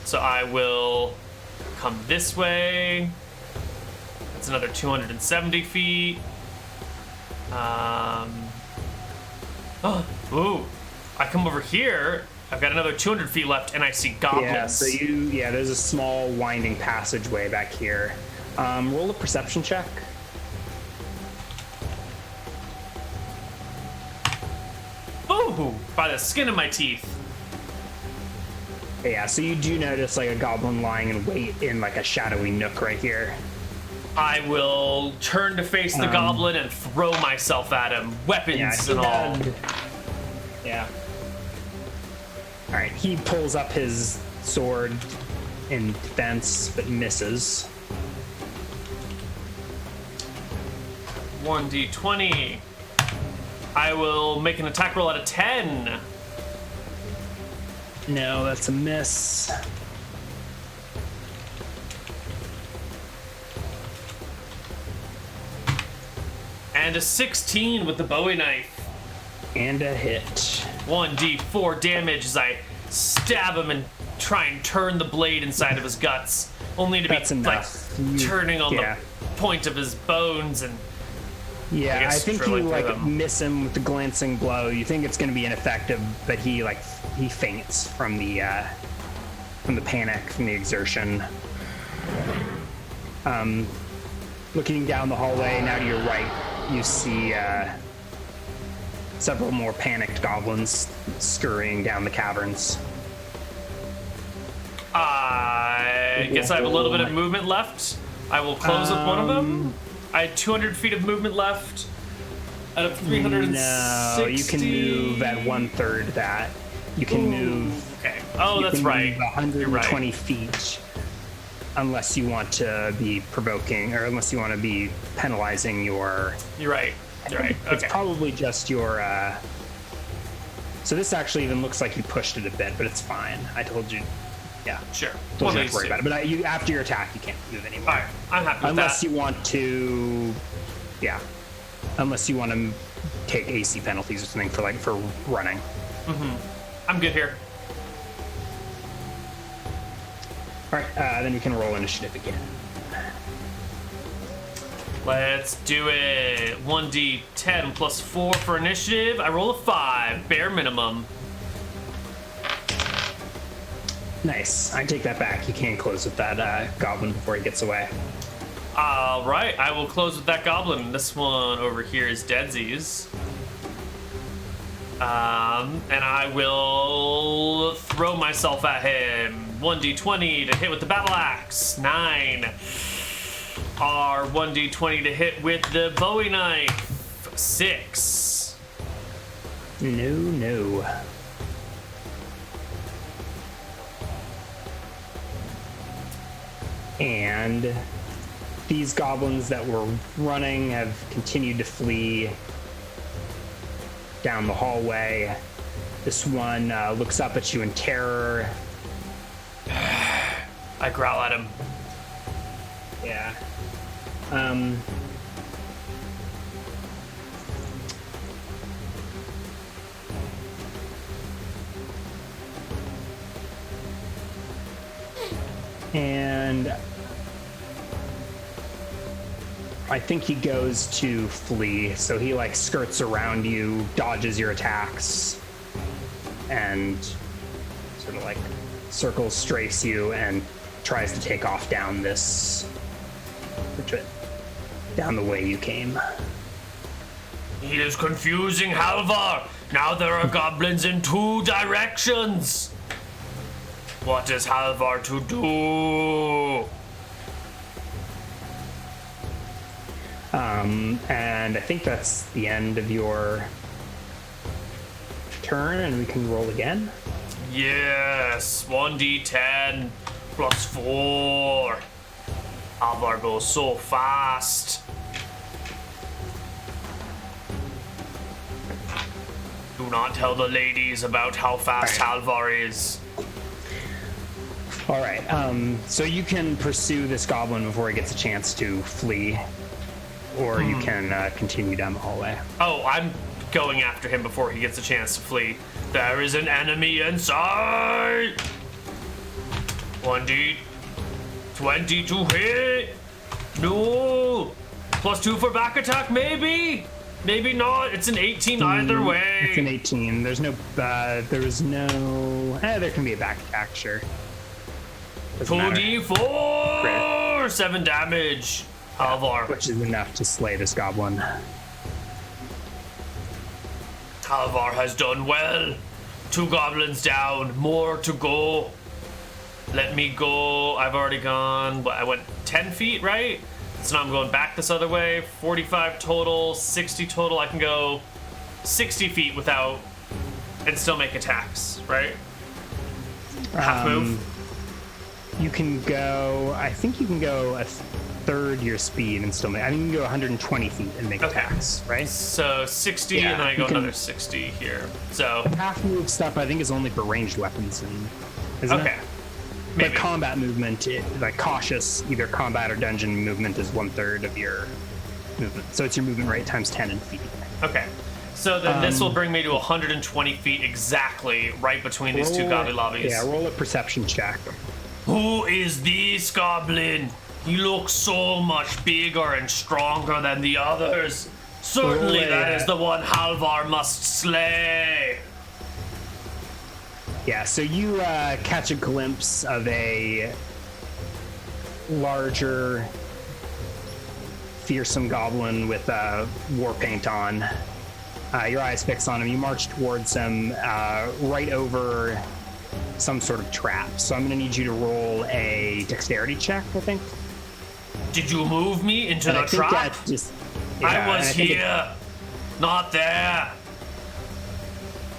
So I will come this way. That's another 270 feet. Ooh. I come over here. I've got another 200 feet left, and I see goblins. Yeah, so there's a small winding passageway back here. Roll a perception check. Ooh, by the skin of my teeth. Yeah, so you do notice like a goblin lying in wait in like a shadowy nook right here. I will turn to face the goblin and throw myself at him, weapons and all. Yeah. All right, he pulls up his sword in defense, but misses. 1d20. I will make an attack roll out of 10. No, that's a miss. And a 16 with the Bowie knife. And a hit. 1d4 damage as I stab him and try and turn the blade inside of his guts, only to be That's enough. like turning on the point of his bones and Yeah, I think you drilling through like them. miss him with the glancing blow. You think it's going to be ineffective, but he faints from the panic, from the exertion. Looking down the hallway, now to your right, you see several more panicked goblins scurrying down the caverns. I guess I have a little bit of movement left. I will close up one of them. I had 200 feet of movement left out of 360. No, you can move at 1/3 that. You can move. Okay. Oh, that's right. 120 feet. Unless you want to be provoking, or unless you want to be penalizing your... You're right. Okay. It's probably just your... So this actually even looks like you pushed it a bit, but it's fine. I told you... Yeah. Sure. Don't have to worry about it. But after your attack, you can't move anymore. All right. I'm happy with unless that. you want to... Yeah. Unless you want to take AC penalties or something for running. Mm-hmm. I'm good here. All right, then we can roll initiative again. Let's do it. 1d10 plus 4 for initiative. I roll a 5, bare minimum. Nice. I take that back. You can't close with that goblin before he gets away. All right, I will close with that goblin. This one over here is Deadsies. And I will throw myself at him. 1d20 to hit with the battle axe. 9. R 1d20 to hit with the Bowie knife. 6. No. And these goblins that were running have continued to flee down the hallway. This one looks up at you in terror. I growl at him. Yeah. And I think he goes to flee, so he skirts around you, dodges your attacks, and sort of circles, strafes you, and tries to take off down down the way you came. He is confusing Halvar. Now there are goblins in 2 directions. What is Halvar to do? And I think that's the end of your turn, and we can roll again. Yes, 1d10 plus 4. Halvar goes so fast. Do not tell the ladies about how fast Halvar is. All right, so you can pursue this goblin before he gets a chance to flee, or you can continue down the hallway. Oh, I'm going after him before he gets a chance to flee. There is an enemy inside! 1d20 to hit! No! Plus 2 for back attack, maybe? Maybe not. It's an 18 either way. It's an 18. There's no, there can be a back attack, sure. 2d4! 7 damage. Halvar. Which is enough to slay this goblin. Halvar has done well. 2 goblins down, more to go. Let me go. I've already gone, I went 10 feet, right? So now I'm going back this other way. 45 total, 60 total. I can go 60 feet without, and still make attacks, right? Half move. You can go, I think you can go a third your speed and still make, I think you can go 120 feet and make attacks, right? So 60, and then I go another 60 here. So half move stuff I think is only for ranged weapons, isn't it? Maybe. But combat movement, cautious, either combat or dungeon movement is 1/3 of your movement. So it's your movement rate times 10 in feet. Okay. So then this will bring me to 120 feet exactly, right between these 2 goblin lobbies. Yeah, roll a perception check. Who is this goblin? He looks so much bigger and stronger than the others. Certainly that is the one Halvar must slay. Yeah, so you catch a glimpse of a larger fearsome goblin with war paint on. Your eyes fix on him. You march towards him right over some sort of trap. So I'm going to need you to roll a dexterity check, I think. Did you move me into the trap? I was here, not there.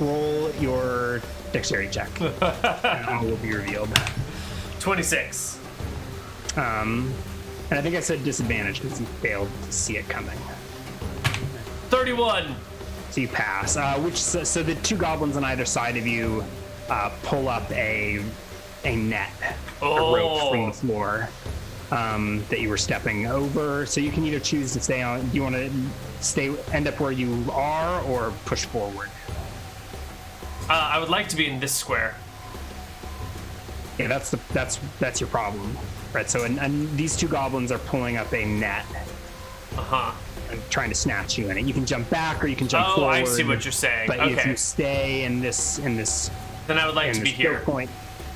Roll your dexterity check, and all will be revealed. 26. And I think I said disadvantage because you failed to see it coming. 31. So you pass. So the two goblins on either side of you pull up a net, a rope from the floor that you were stepping over. So you can either choose to stay on. Do you want to end up where you are, or push forward? I would like to be in this square. Yeah, that's your problem, right? So and these two goblins are pulling up a net. And trying to snatch you in it. You can jump back or you can jump forward. Oh, I see what you're saying. But if you stay in this, then I would like to be here. Point.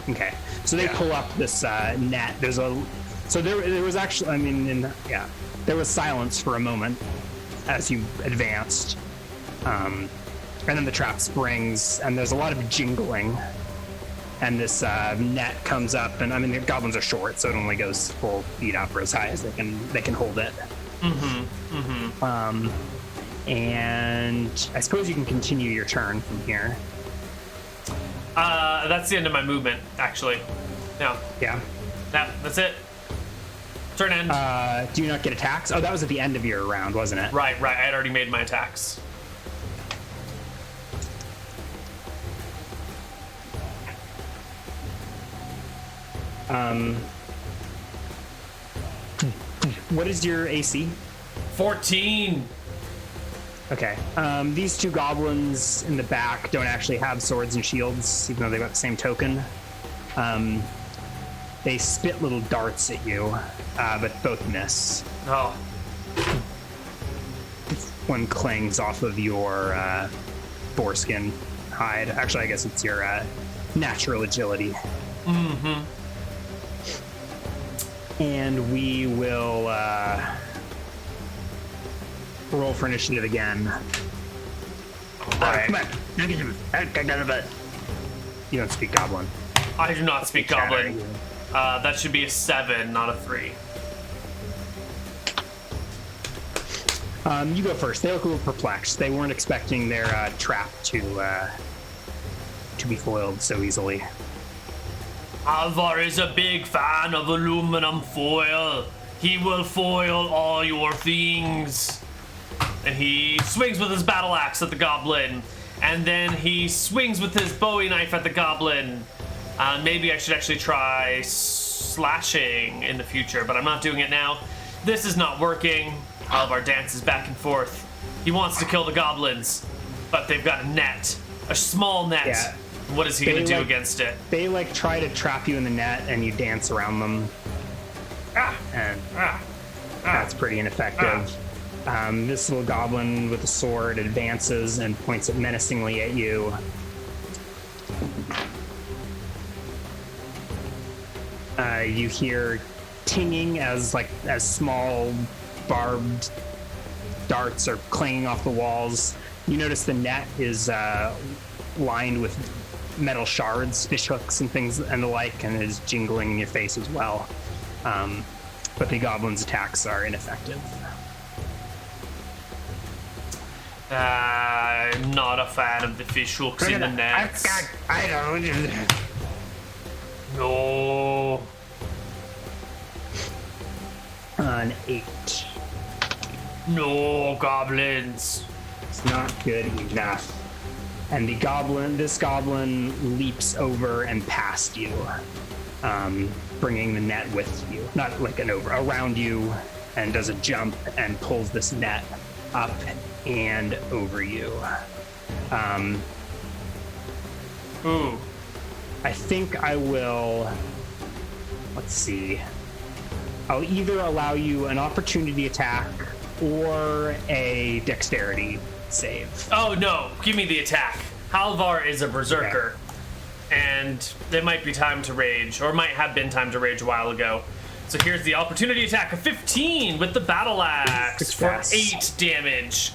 Okay, so they pull up this net. There was actually, there was silence for a moment as you advanced, and then the trap springs, and there's a lot of jingling. And this net comes up, and the goblins are short, so it only goes full feet up or as high as they can hold it. And I suppose you can continue your turn from here. That's the end of my movement, actually. No. Yeah. No, that's it. Turn end. Do you not get attacks? Oh, that was at the end of your round, wasn't it? Right. I had already made my attacks. What is your AC? 14. Okay. These two goblins in the back don't actually have swords and shields, even though they've got the same token. They spit little darts at you, but both miss. Oh. One clings off of your foreskin hide. Actually, I guess it's your natural agility. And we will roll for initiative again. Right. Come on. You don't speak Goblin. I do not speak Goblin. That should be a 7, not a 3. You go first. They look a little perplexed. They weren't expecting their trap to be foiled so easily. Halvar is a big fan of aluminum foil. He will foil all your things. And he swings with his battle axe at the goblin. And then he swings with his bowie knife at the goblin. Maybe I should actually try slashing in the future, but I'm not doing it now. This is not working. Halvar dances back and forth. He wants to kill the goblins, but they've got a net. A small net. Yeah. What is he going to do against it? They try to trap you in the net, and you dance around them. That's pretty ineffective. This little goblin with a sword advances and points it menacingly at you. You hear tinging as small barbed darts are clanging off the walls. You notice the net is lined with metal shards, fish hooks and things and the like, and is jingling in your face as well. But the goblin's attacks are ineffective. I'm not a fan of the fish hooks in the nets. I don't. No. An 8. No, goblins. It's not good enough. And this goblin leaps over and past you, bringing the net with you. Not around you, and does a jump and pulls this net up and over you. Ooh. I think I will... Let's see. I'll either allow you an opportunity attack or a dexterity save. Oh, no. Give me the attack. Halvar is a berserker. Okay. And it might be time to rage, or might have been time to rage a while ago. So here's the opportunity attack of 15 with the battle axe for 8 damage.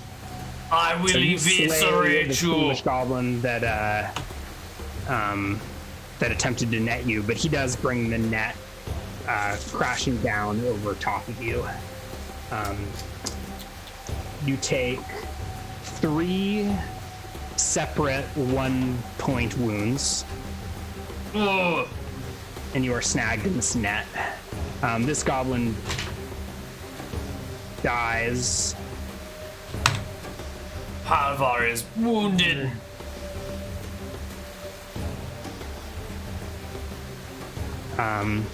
I will eviscerate the you. foolish goblin that attempted to net you, but he does bring the net crashing down over top of you. You take 3 separate 1-point wounds. Ugh. And you are snagged in this net. This goblin dies. Halvar is wounded.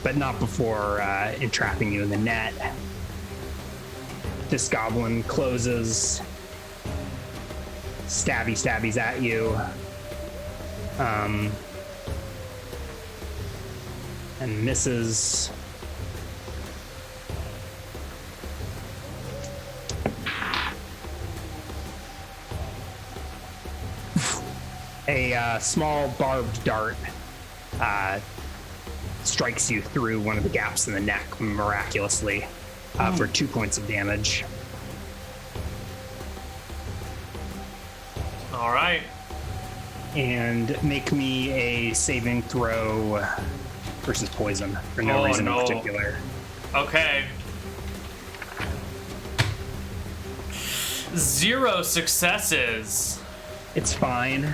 But not before entrapping you in the net. This goblin closes, stabbies at you, and misses. A small barbed dart strikes you through one of the gaps in the neck miraculously for 2 points of damage. All right. And make me a saving throw versus poison for no reason in particular. Okay. 0 successes. It's fine.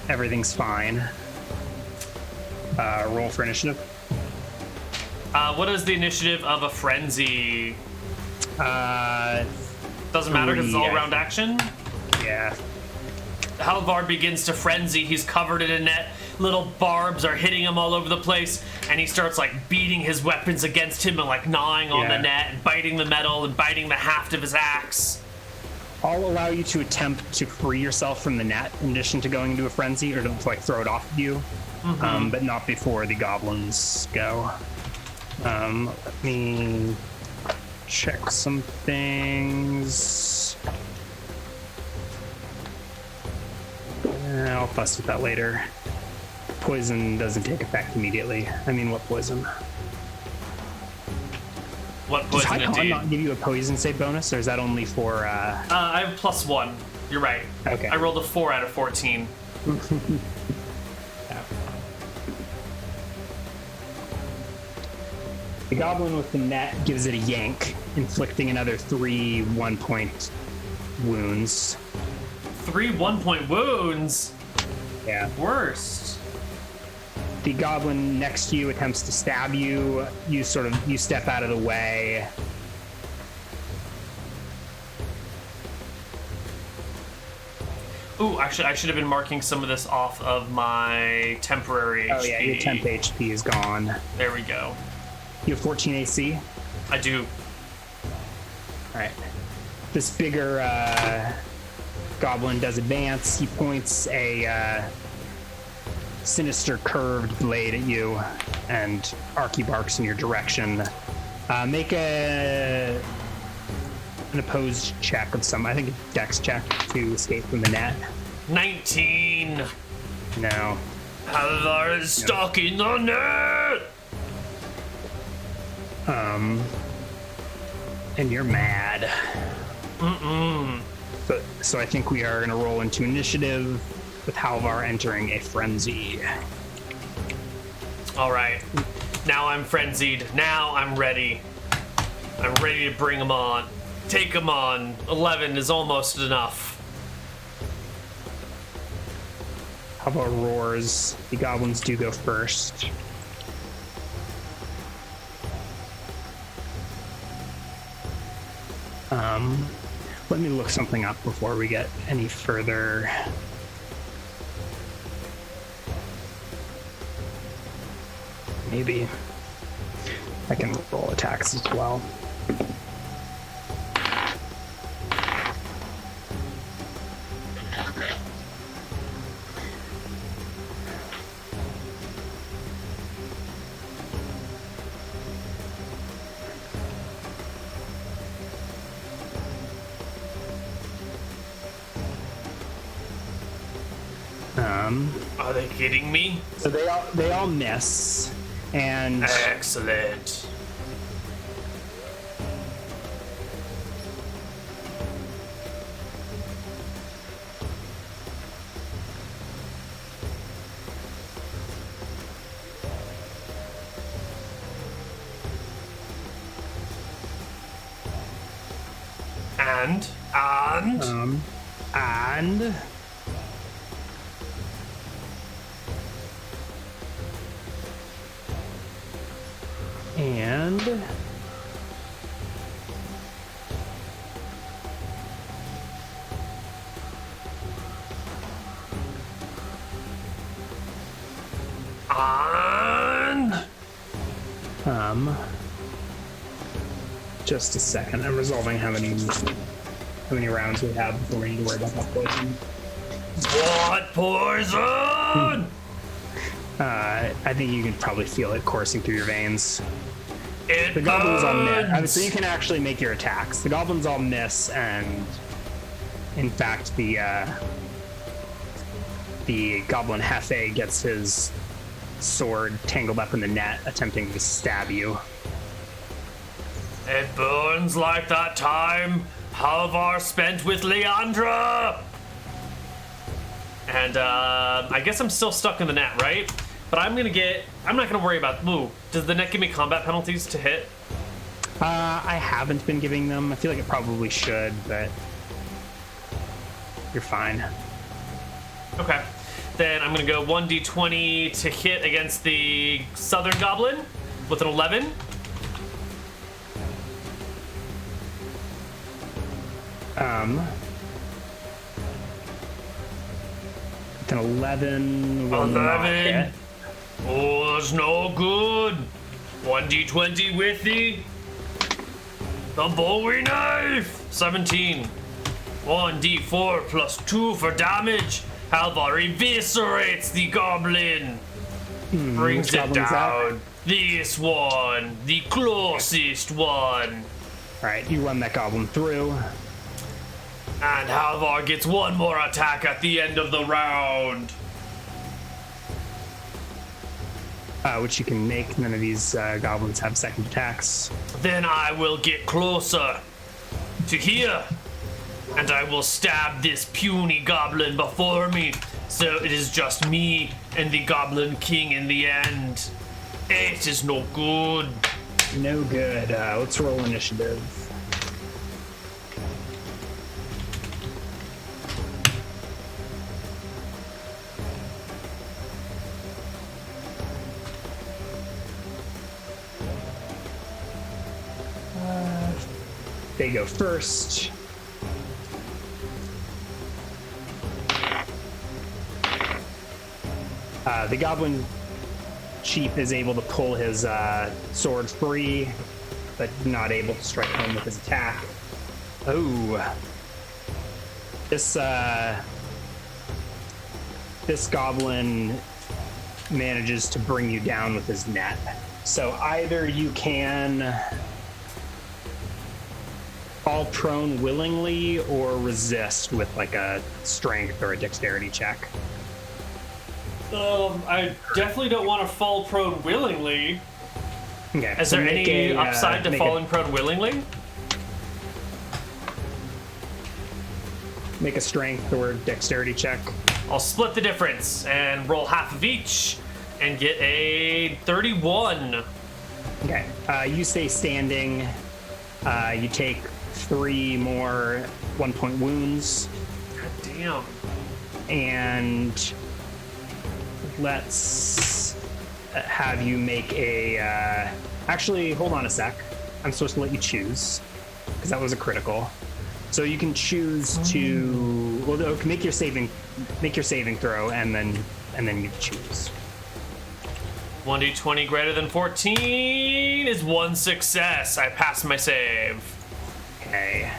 Everything's fine. Roll for initiative. What is the initiative of a frenzy? Doesn't matter because it's all round action. Yeah. Halvar begins to frenzy. He's covered in a net. Little barbs are hitting him all over the place, and he starts like beating his weapons against him and like gnawing on the net and biting the metal and biting the haft of his axe. I'll allow you to attempt to free yourself from the net in addition to going into a frenzy or to like throw it off of you, but not before the goblins go. Let me check some things. I'll fuss with that later. Poison doesn't take effect immediately. I mean, what poison? What Does poison High Con indeed? not give you a poison save bonus, or is that only for... I have +1. You're right. Okay. I rolled a 4 out of 14. The goblin with the net gives it a yank, inflicting another 3 1-point wounds. 3 1-point wounds? Yeah. Worst. The goblin next to you attempts to stab you. You step out of the way. Ooh, actually, I should have been marking some of this off of my temporary HP. Oh yeah, your temp HP is gone. There we go. You have 14 AC? I do. Alright. This bigger goblin does advance. He points a sinister curved blade at you and archy-barks in your direction. Make an opposed check of some, I think a dex check to escape from the net. 19! No. Halvar is stuck in the net! And you're mad. So I think we are going to roll into initiative with Halvar entering a frenzy. Alright. Now I'm frenzied. Now I'm ready. I'm ready to bring him on. Take him on. 11 is almost enough. Halvar roars. The goblins do go first. Let me look something up before we get any further. Maybe I can roll attacks as well. Are they kidding me? So they all miss, and Excellent. And just a second. I'm resolving how many rounds we have before we need to worry about that poison. What poison? I think you can probably feel it coursing through your veins. It The goblins all burns. miss. So you can actually make your attacks. The goblins all miss, and in fact, the goblin Hefe gets his sword tangled up in the net, attempting to stab you. It burns like that time Halvar spent with Leandra. And I guess I'm still stuck in the net, right? But I'm not gonna worry about. Ooh, does the net give me combat penalties to hit? I haven't been giving them. I feel like it probably should, but you're fine. Okay. Then I'm gonna go 1d20 to hit against the southern goblin with an 11. With an 11 will not hit. Oh, that's no good. 1d20 with the Bowie knife. 17. 1d4 plus 2 for damage. Halvar eviscerates the goblin. Brings which it goblin's down. that? This one. The closest one. Alright, you run that goblin through. And Halvar gets one more attack at the end of the round. Which you can make. None of these goblins have second attacks. Then I will get closer to here. And I will stab this puny goblin before me. So it is just me and the Goblin King in the end. It is no good. No good. Let's roll initiative. They go first. The goblin chief is able to pull his sword free, but not able to strike home with his attack. Oh, this goblin manages to bring you down with his net. So either you can fall prone willingly or resist with like a strength or a dexterity check. I definitely don't want to fall prone willingly. Okay. Is there any upside to falling prone willingly? Make a strength or dexterity check. I'll split the difference and roll half of each and get a 31. Okay. You stay standing. You take 3 more 1-point wounds. God damn. And let's have you make a... actually, hold on a sec. I'm supposed to let you choose, because that was a critical. So you can choose to... Well, make your saving throw, and then you choose. 1d20 greater than 14 is 1 success. I pass my save. Okay.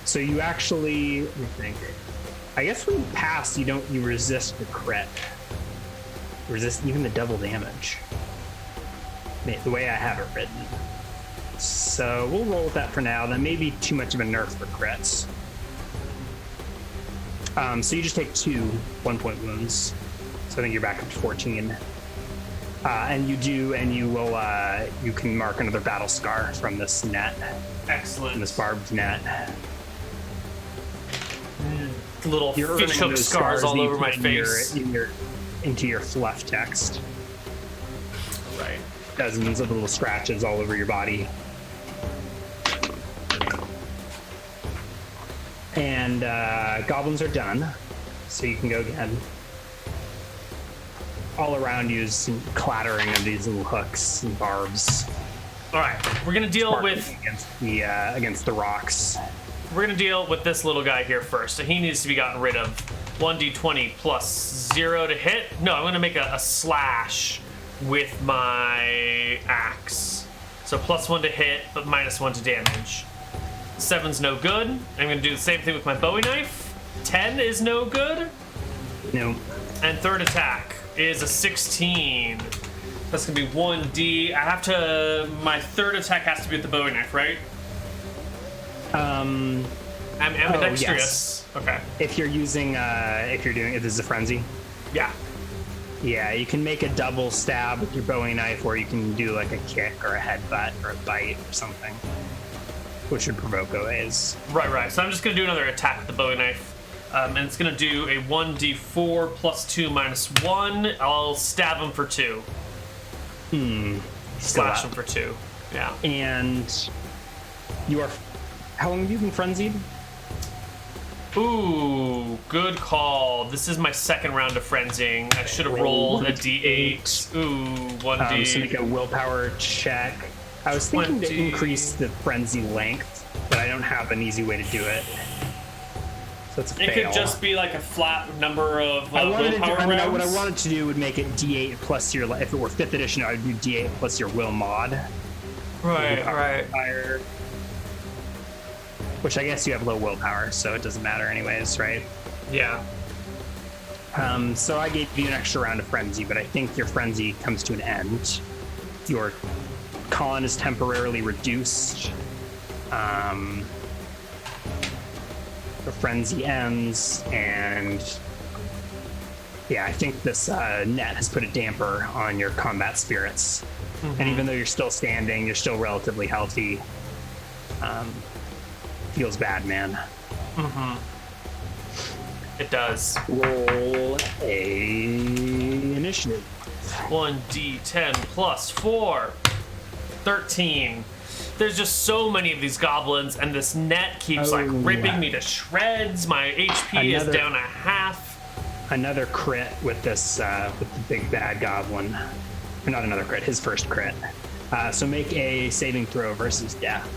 So you actually... Let me think. I guess when you pass, you resist the crit. Resist even the double damage. The way I have it written. So we'll roll with that for now. That may be too much of a nerf for crits. So you just take 2 1-point wounds. So I think you're back up to 14. And you can mark another battle scar from this net. Excellent. From this barbed net. Little You're fish hook scars all over my face. Into your fluff text. Right. Dozens of little scratches all over your body. And goblins are done, so you can go again. All around you is some clattering of these little hooks and barbs. All right, we're gonna deal with against the rocks. We're gonna deal with this little guy here first. So he needs to be gotten rid of. 1d20 plus 0 to hit. No, I'm gonna make a slash with my axe. So +1 to hit, but -1 to damage. 7's no good. I'm gonna do the same thing with my Bowie knife. 10 is no good. No. And third attack is a 16. That's gonna be 1d. I have to. My third attack has to be with the Bowie knife, right? I'm ambidextrous. Yes. Okay. If you're using, if this is a frenzy. Yeah. Yeah, you can make a double stab with your Bowie knife, or you can do like a kick or a headbutt or a bite or something, which would provoke OAs. Right. So I'm just gonna do another attack with the Bowie knife, and it's gonna do a 1d4 plus 2 minus 1. I'll stab him for 2. Slash him for 2. Yeah. And you are. How long have you been frenzied? Ooh, good call. This is my second round of frenzying. I should have rolled a d8. Ooh, 1d. So make a willpower check. I was thinking to increase the frenzy length, but I don't have an easy way to do it. So it's a fail. It could just be like a flat number of willpower rounds. What I wanted to do would make it d8 plus your. If it were 5th edition, I would do d8 plus your will mod. Right. Fire. Which I guess you have low willpower, so it doesn't matter anyways, right? Yeah. So I gave you an extra round of frenzy, but I think your frenzy comes to an end. Your con is temporarily reduced. The frenzy ends, and yeah, I think this net has put a damper on your combat spirits. And even though you're still standing, you're still relatively healthy. Feels bad, man. It does. Roll a initiative. 1d10 plus 4. 13. There's just so many of these goblins, and this net keeps like ripping me to shreds. My HP is down a half. Another crit with this with the big bad goblin. Or not another crit, his first crit. So make a saving throw versus death.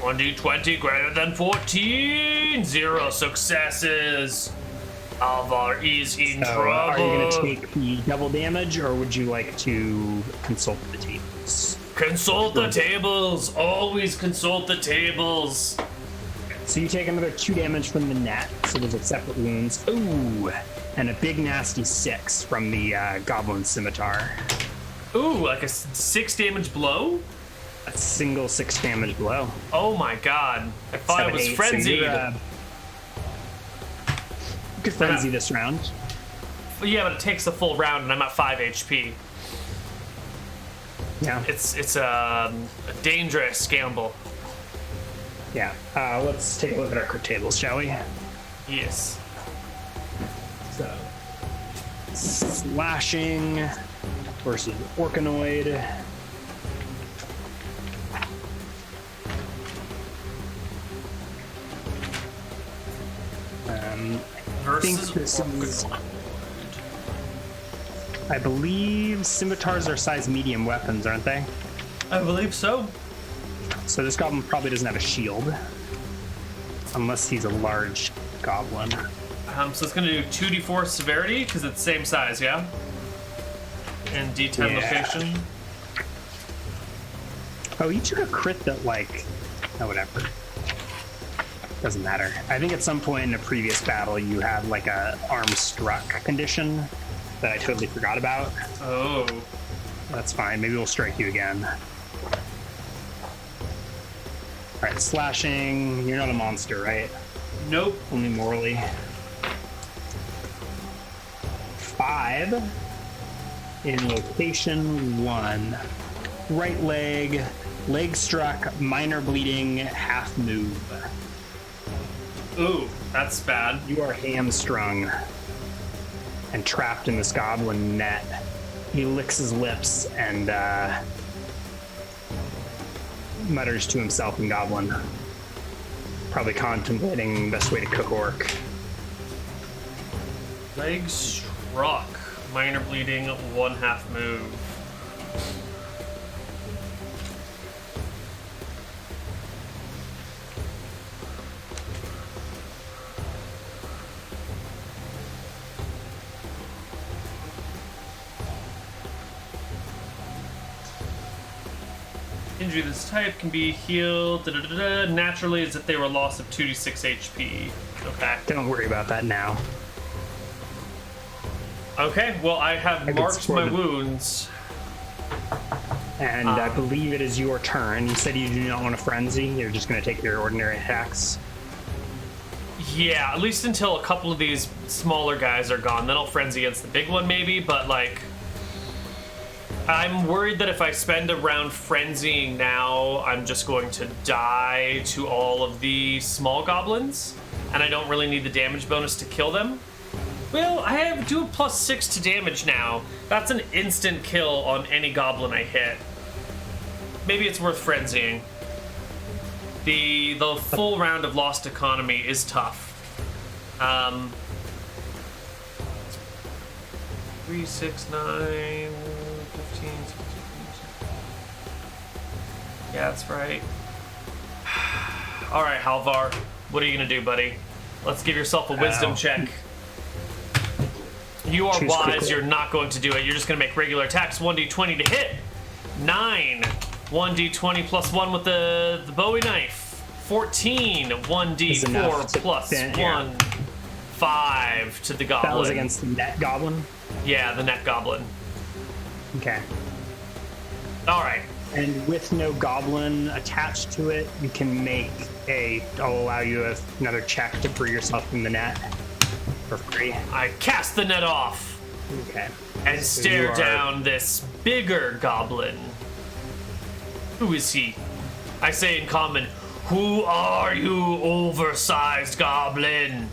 1d20 greater than 14. 0 successes. Halvar is in trouble. Are you going to take the double damage, or would you like to consult the tables? Consult the tables. Always consult the tables. So you take another 2 damage from the net, so those are separate wounds. Ooh, and a big nasty 6 from the goblin scimitar. Ooh, like a 6 damage blow? A single 6 damage blow. Oh my god. I thought I was frenzied. So you could frenzy this round. Yeah, but it takes a full round and I'm at 5 HP. Yeah. It's a dangerous gamble. Yeah. Let's take a look at our crit tables, shall we? Yes. So, slashing versus orcanoid. Versus I believe scimitars are size medium weapons, aren't they? I believe so. So this goblin probably doesn't have a shield. Unless he's a large goblin. So it's going to do 2d4 severity, because it's the same size, yeah? And d10 location. Oh, he took a crit that, like... Oh, whatever. Doesn't matter. I think at some point in a previous battle you had, like, a arm struck condition that I totally forgot about. Oh. That's fine. Maybe we'll strike you again. Alright, slashing. You're not a monster, right? Nope. Only morally. 5 in location 1. Right leg, leg struck, minor bleeding, half move. Ooh, that's bad. You are hamstrung and trapped in this goblin net. He licks his lips and mutters to himself in goblin. probably contemplating best way to cook orc. Leg struck. Minor bleeding, 1/2 move. Injury of this type can be healed naturally as if they were a loss of 2d6 HP. Okay. Don't worry about that now. Okay, well, I have marked my wounds. And I believe it is your turn. You said you do not want to frenzy. You're just going to take your ordinary attacks. Yeah, at least until a couple of these smaller guys are gone. Then I'll frenzy against the big one maybe, but like... I'm worried that if I spend a round frenzying now, I'm just going to die to all of the small goblins, and I don't really need the damage bonus to kill them. Well, I do a +6 to damage now. That's an instant kill on any goblin I hit. Maybe it's worth frenzying. The full round of lost economy is tough. 3, 6, 9... 15, 16, 17. Yeah, that's right. Alright, Halvar. What are you gonna do, buddy? Let's give yourself a wisdom check. You are wise, quickly. You're not going to do it. You're just gonna make regular attacks. 1d20 to hit. 9. 1d20 plus 1 with the Bowie knife. 14. 1d4 plus 1. 5 to the goblin. That was against the net goblin? Yeah, the net goblin. Okay. Alright. And with no goblin attached to it, you can make I'll allow you another check to free yourself from the net for free. I cast the net off. Okay. And stare down this bigger goblin. Who is he? I say in common, who are you, oversized goblin?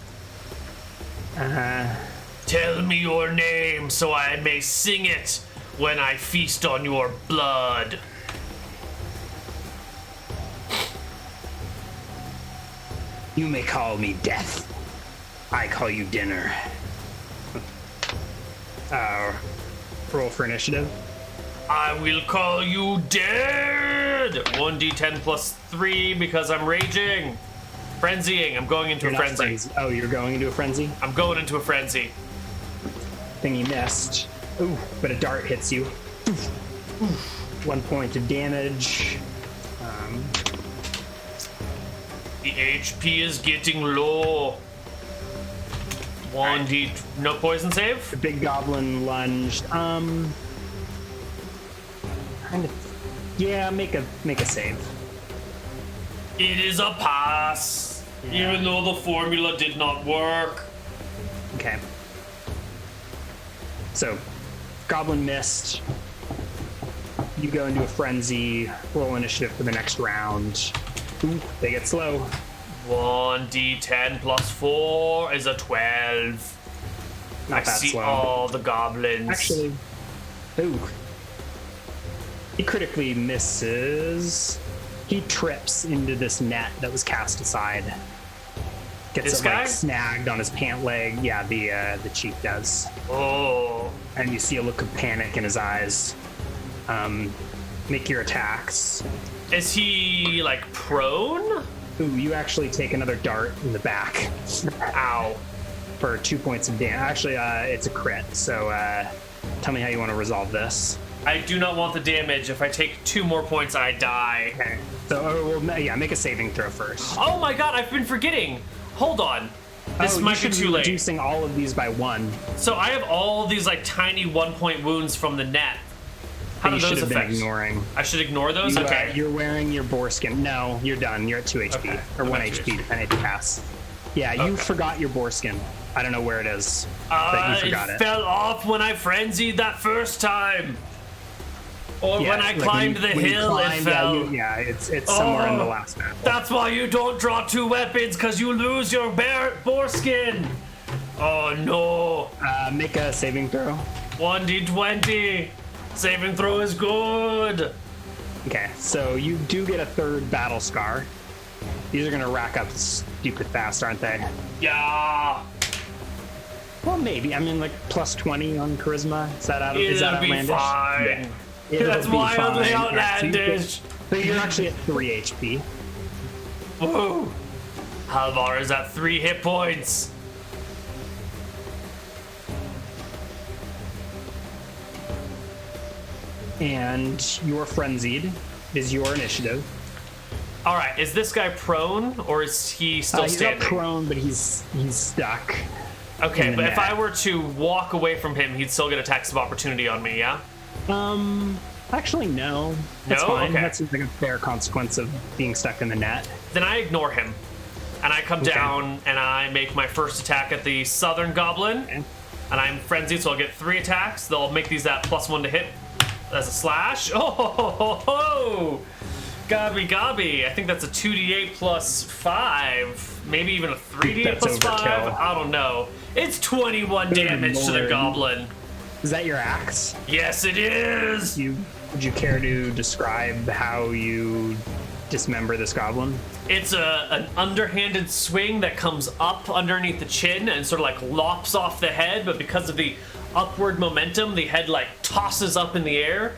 Tell me your name so I may sing it when I feast on your blood. You may call me Death. I call you Dinner. Roll for initiative. I will call you dead. 1d10 plus 3 because I'm raging. Frenzying. I'm going into a frenzy. Oh, you're going into a frenzy? I'm going into a frenzy. Thing you missed. Ooh, but a dart hits you. 1 point of damage. The HP is getting low. 1d... No poison save? The big goblin lunged. Kind of... Yeah, make a save. It is a pass. Yeah. Even though the formula did not work. Okay. So, goblin missed. You go into a frenzy. Roll initiative for the next round. Ooh, they get slow. 1d10 plus 4 is a 12. Not that see slow. All the goblins. Actually, ooh. He critically misses. He trips into this net that was cast aside. Gets this it guy? like snagged on his pant leg. Yeah, the chief does. Oh. And you see a look of panic in his eyes. Make your attacks. Is he like prone? Ooh, you actually take another dart in the back. Ow. For 2 points of damage. Actually, it's a crit. So tell me how you want to resolve this. I do not want the damage. If I take 2 more points, I die. Okay. So, yeah, make a saving throw first. Oh my god, I've been forgetting. Hold on. This might be too late. Reducing all of these by 1. So I have all these like tiny 1-point wounds from the net. How do those affect? Ignoring. I should ignore those? Okay. You're wearing your boar skin. No, you're done. You're at 2 HP. Okay. Or 1 HP, depending if you pass. Yeah, you forgot your boar skin. I don't know where it is, but you forgot it. It fell off when I frenzied that first time. Or when I climbed the hill, it fell. Yeah, it's somewhere in the last battle. That's why you don't draw 2 weapons, because you lose your boar skin. Oh, no. Make a saving throw. 1d20. Saving throw is good. Okay, so you do get a 3rd battle scar. These are going to rack up stupid fast, aren't they? Yeah. Well, maybe. I mean, like plus 20 on charisma. Is that It'll outlandish? be fine. Yeah. It'll That's be wildly fine. outlandish. So you're actually at 3 HP. Whoa. Halvar is at 3 hit points. And you're frenzied. Is your initiative. All right, is this guy prone or is he still He's standing? not prone, but he's stuck. Okay, but if net. I were to walk away from him, he'd still get attacks of opportunity on me, yeah? Actually, no. That's No? fine. Okay. That seems like a fair consequence of being stuck in the net. Then I ignore him. And I come Okay. down and I make my first attack at the southern goblin. Okay. And I'm frenzied, so I'll get 3 attacks. They'll make these that +1 to hit as a slash. Oh, ho, ho, ho, ho. Gobby gobby. I think that's a 2d8 plus 5. Maybe even a 3d8 That's plus 5. overkill. I don't know. It's 21 damage to the Lord. goblin. Is that your axe? Yes, it is. Would you care to describe how you dismember this goblin? It's an underhanded swing that comes up underneath the chin and sort of like lops off the head, but because of the upward momentum, the head like tosses up in the air,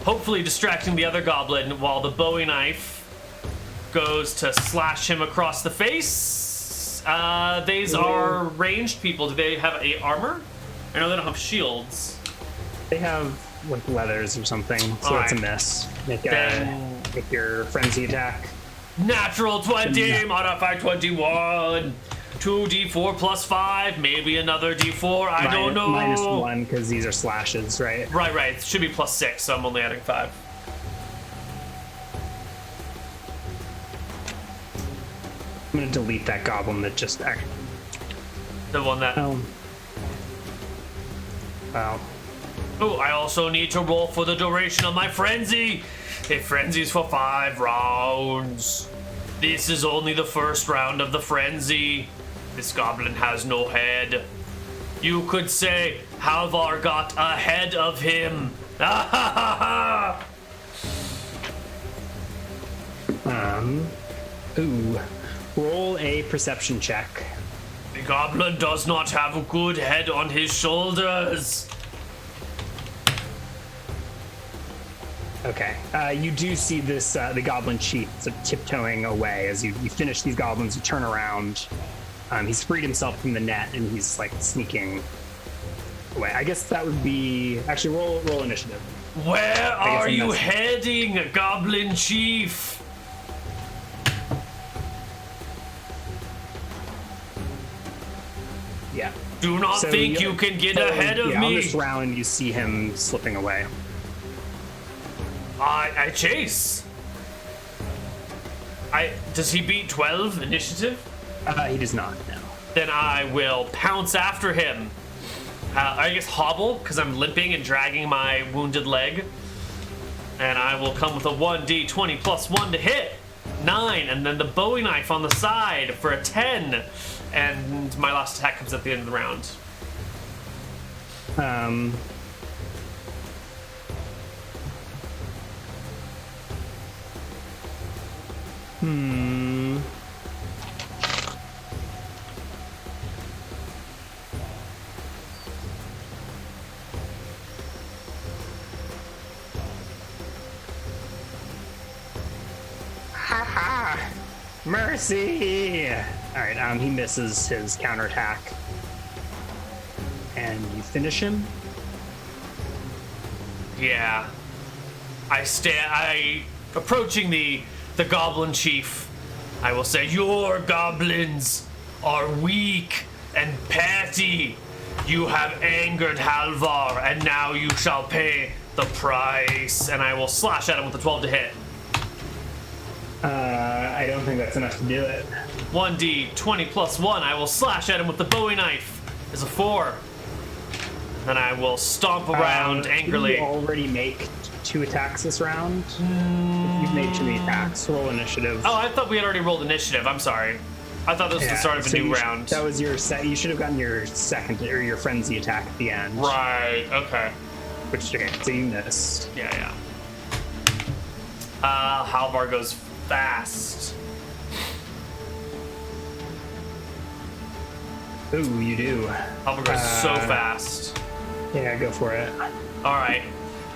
hopefully distracting the other goblin while the Bowie knife goes to slash him across the face. These are ranged people. Do they have a armor? I know they don't have shields. They have like leathers or something, so All that's a right. miss. Make your frenzy attack. Natural 20, modify 21. 2d4 plus 5, maybe another d4, I don't know. -1 because these are slashes, right? Right. It should be plus 6, so I'm only adding 5. I'm gonna delete that goblin that just. The one that. Oh. Wow. Oh, I also need to roll for the duration of my frenzy. It frenzies for 5 rounds. This is only the first round of the frenzy. This goblin has no head. You could say Halvar got ahead of him. Ooh. Roll a perception check. The goblin does not have a good head on his shoulders. Okay. You do see this, the goblin chief sort of tiptoeing away as you finish these goblins. You turn around. He's freed himself from the net and he's like sneaking away. I guess that would be actually roll initiative. Where are you that's- heading, Goblin Chief? Yeah. Do not So think you can get ahead of On me. this round, you see him slipping away. I chase. Does he beat 12 initiative? He does not. No. Then I will pounce after him. I guess hobble, because I'm limping and dragging my wounded leg. And I will come with a 1d20 plus 1 to hit. 9, and then the Bowie knife on the side for a 10. And my last attack comes at the end of the round. Mercy! All right. He misses his counterattack, and you finish him. Yeah. Approaching the goblin chief, I will say, your goblins are weak and petty. You have angered Halvar, and now you shall pay the price. And I will slash at him with a 12 to hit. I don't think that's enough to do it. 1d20 plus 1, I will slash at him with the Bowie knife. Is a 4. Then I will stomp around angrily. Did you already make 2 attacks this round? You've made too many attacks. Roll initiative. Oh, I thought we had already rolled initiative. I'm sorry. I thought this was the start of a new round. That was your you should have gotten your second or your frenzy attack at the end. Right, okay. Which okay, so you missed. Yeah. Halvar goes fast. Ooh, you do. Halvar goes so fast. Yeah, go for it. All right.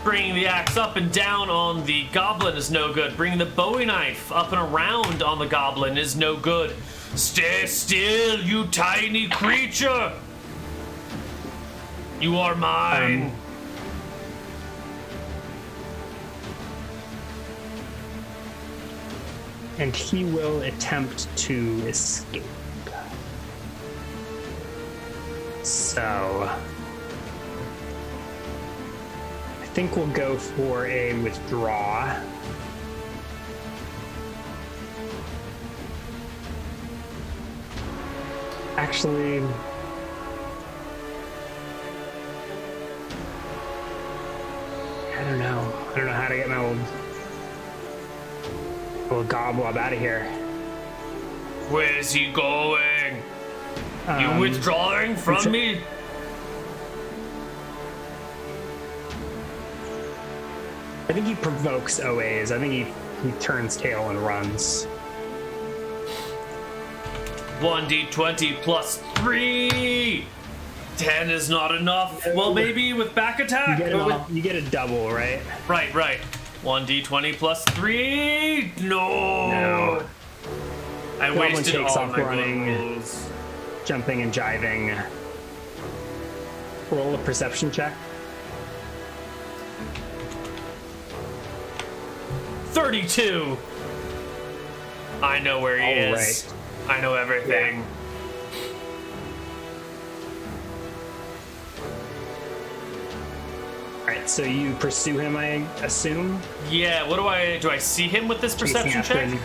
Bringing the axe up and down on the goblin is no good. Bringing the bowie knife up and around on the goblin is no good. Stay still, you tiny creature! You are mine. And he will attempt to escape. So I think we'll go for a withdraw. Actually, I don't know. I don't know how to get my old goblob out of here. Where's he going? You withdrawing from me? I think he provokes OAs. I think he turns tail and runs. 1d20 plus 3! 10 is not enough. No. Well, maybe with back attack. You get a double, right? Right. 1d20 plus 3? No. I Goblin wasted takes all off my running. rolls. Jumping and jiving. Roll a perception check. 32. I know where he is. Right. I know everything. Alright, so you pursue him, I assume? Yeah, what do I see him with this perception check? Chasing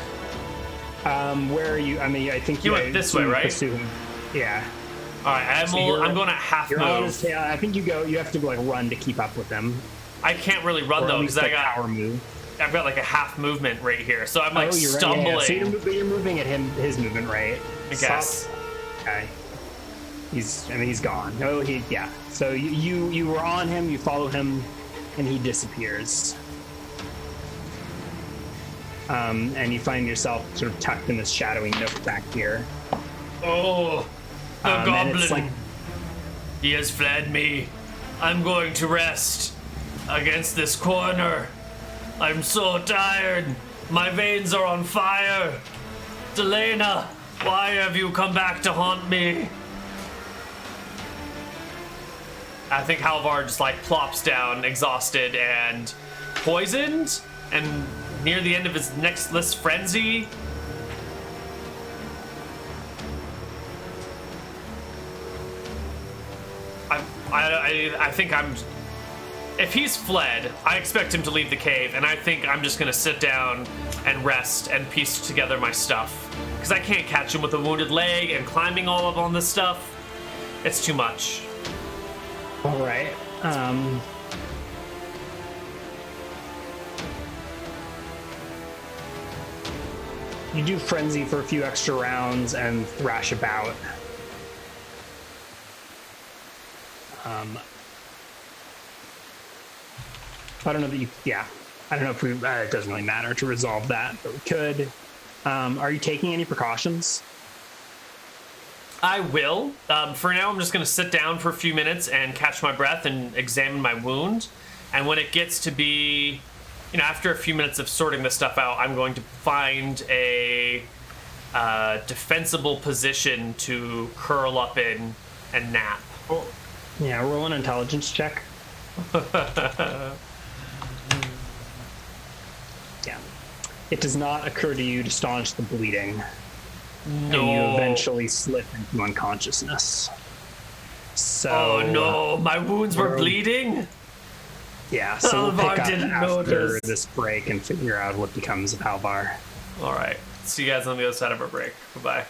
after him. Where are you? I mean, I think You went this way, right? Pursue him. Yeah. All right, I'm going at half You're on his move. tail. I think you have to like run to keep up with him. I can't really run Or though at least because like power move. I've got like a half movement right here, so I'm like You're stumbling. Right, yeah. So you're moving at his movement rate. I guess. Okay. He's gone. Yeah. So you were on him, you follow him, and he disappears. And you find yourself sort of tucked in this shadowy nook back here. Oh, the And it's goblin! He has fled me. I'm going to rest against this corner. I'm so tired. My veins are on fire. Delena, why have you come back to haunt me? I think Halvar just like plops down, exhausted and poisoned, and near the end of his next list frenzy. I think I'm. If he's fled, I expect him to leave the cave, and I think I'm just gonna sit down and rest and piece together my stuff. Because I can't catch him with a wounded leg and climbing all up on this stuff. It's too much. All right. You do frenzy for a few extra rounds and thrash about. I don't know that you. Yeah, I don't know if we. It doesn't really matter to resolve that, but we could. Are you taking any precautions? I will. For now, I'm just going to sit down for a few minutes and catch my breath and examine my wound. And when it gets to be, after a few minutes of sorting this stuff out, I'm going to find a defensible position to curl up in and nap. Well, yeah, roll an intelligence check. Yeah. It does not occur to you to staunch the bleeding. No. And you eventually slip into unconsciousness. So. Oh no, my wounds were bleeding? Yeah, so we'll Halvar pick up didn't after notice. this break and figure out what becomes of Halvar. Alright, see you guys on the other side of our break. Bye-bye.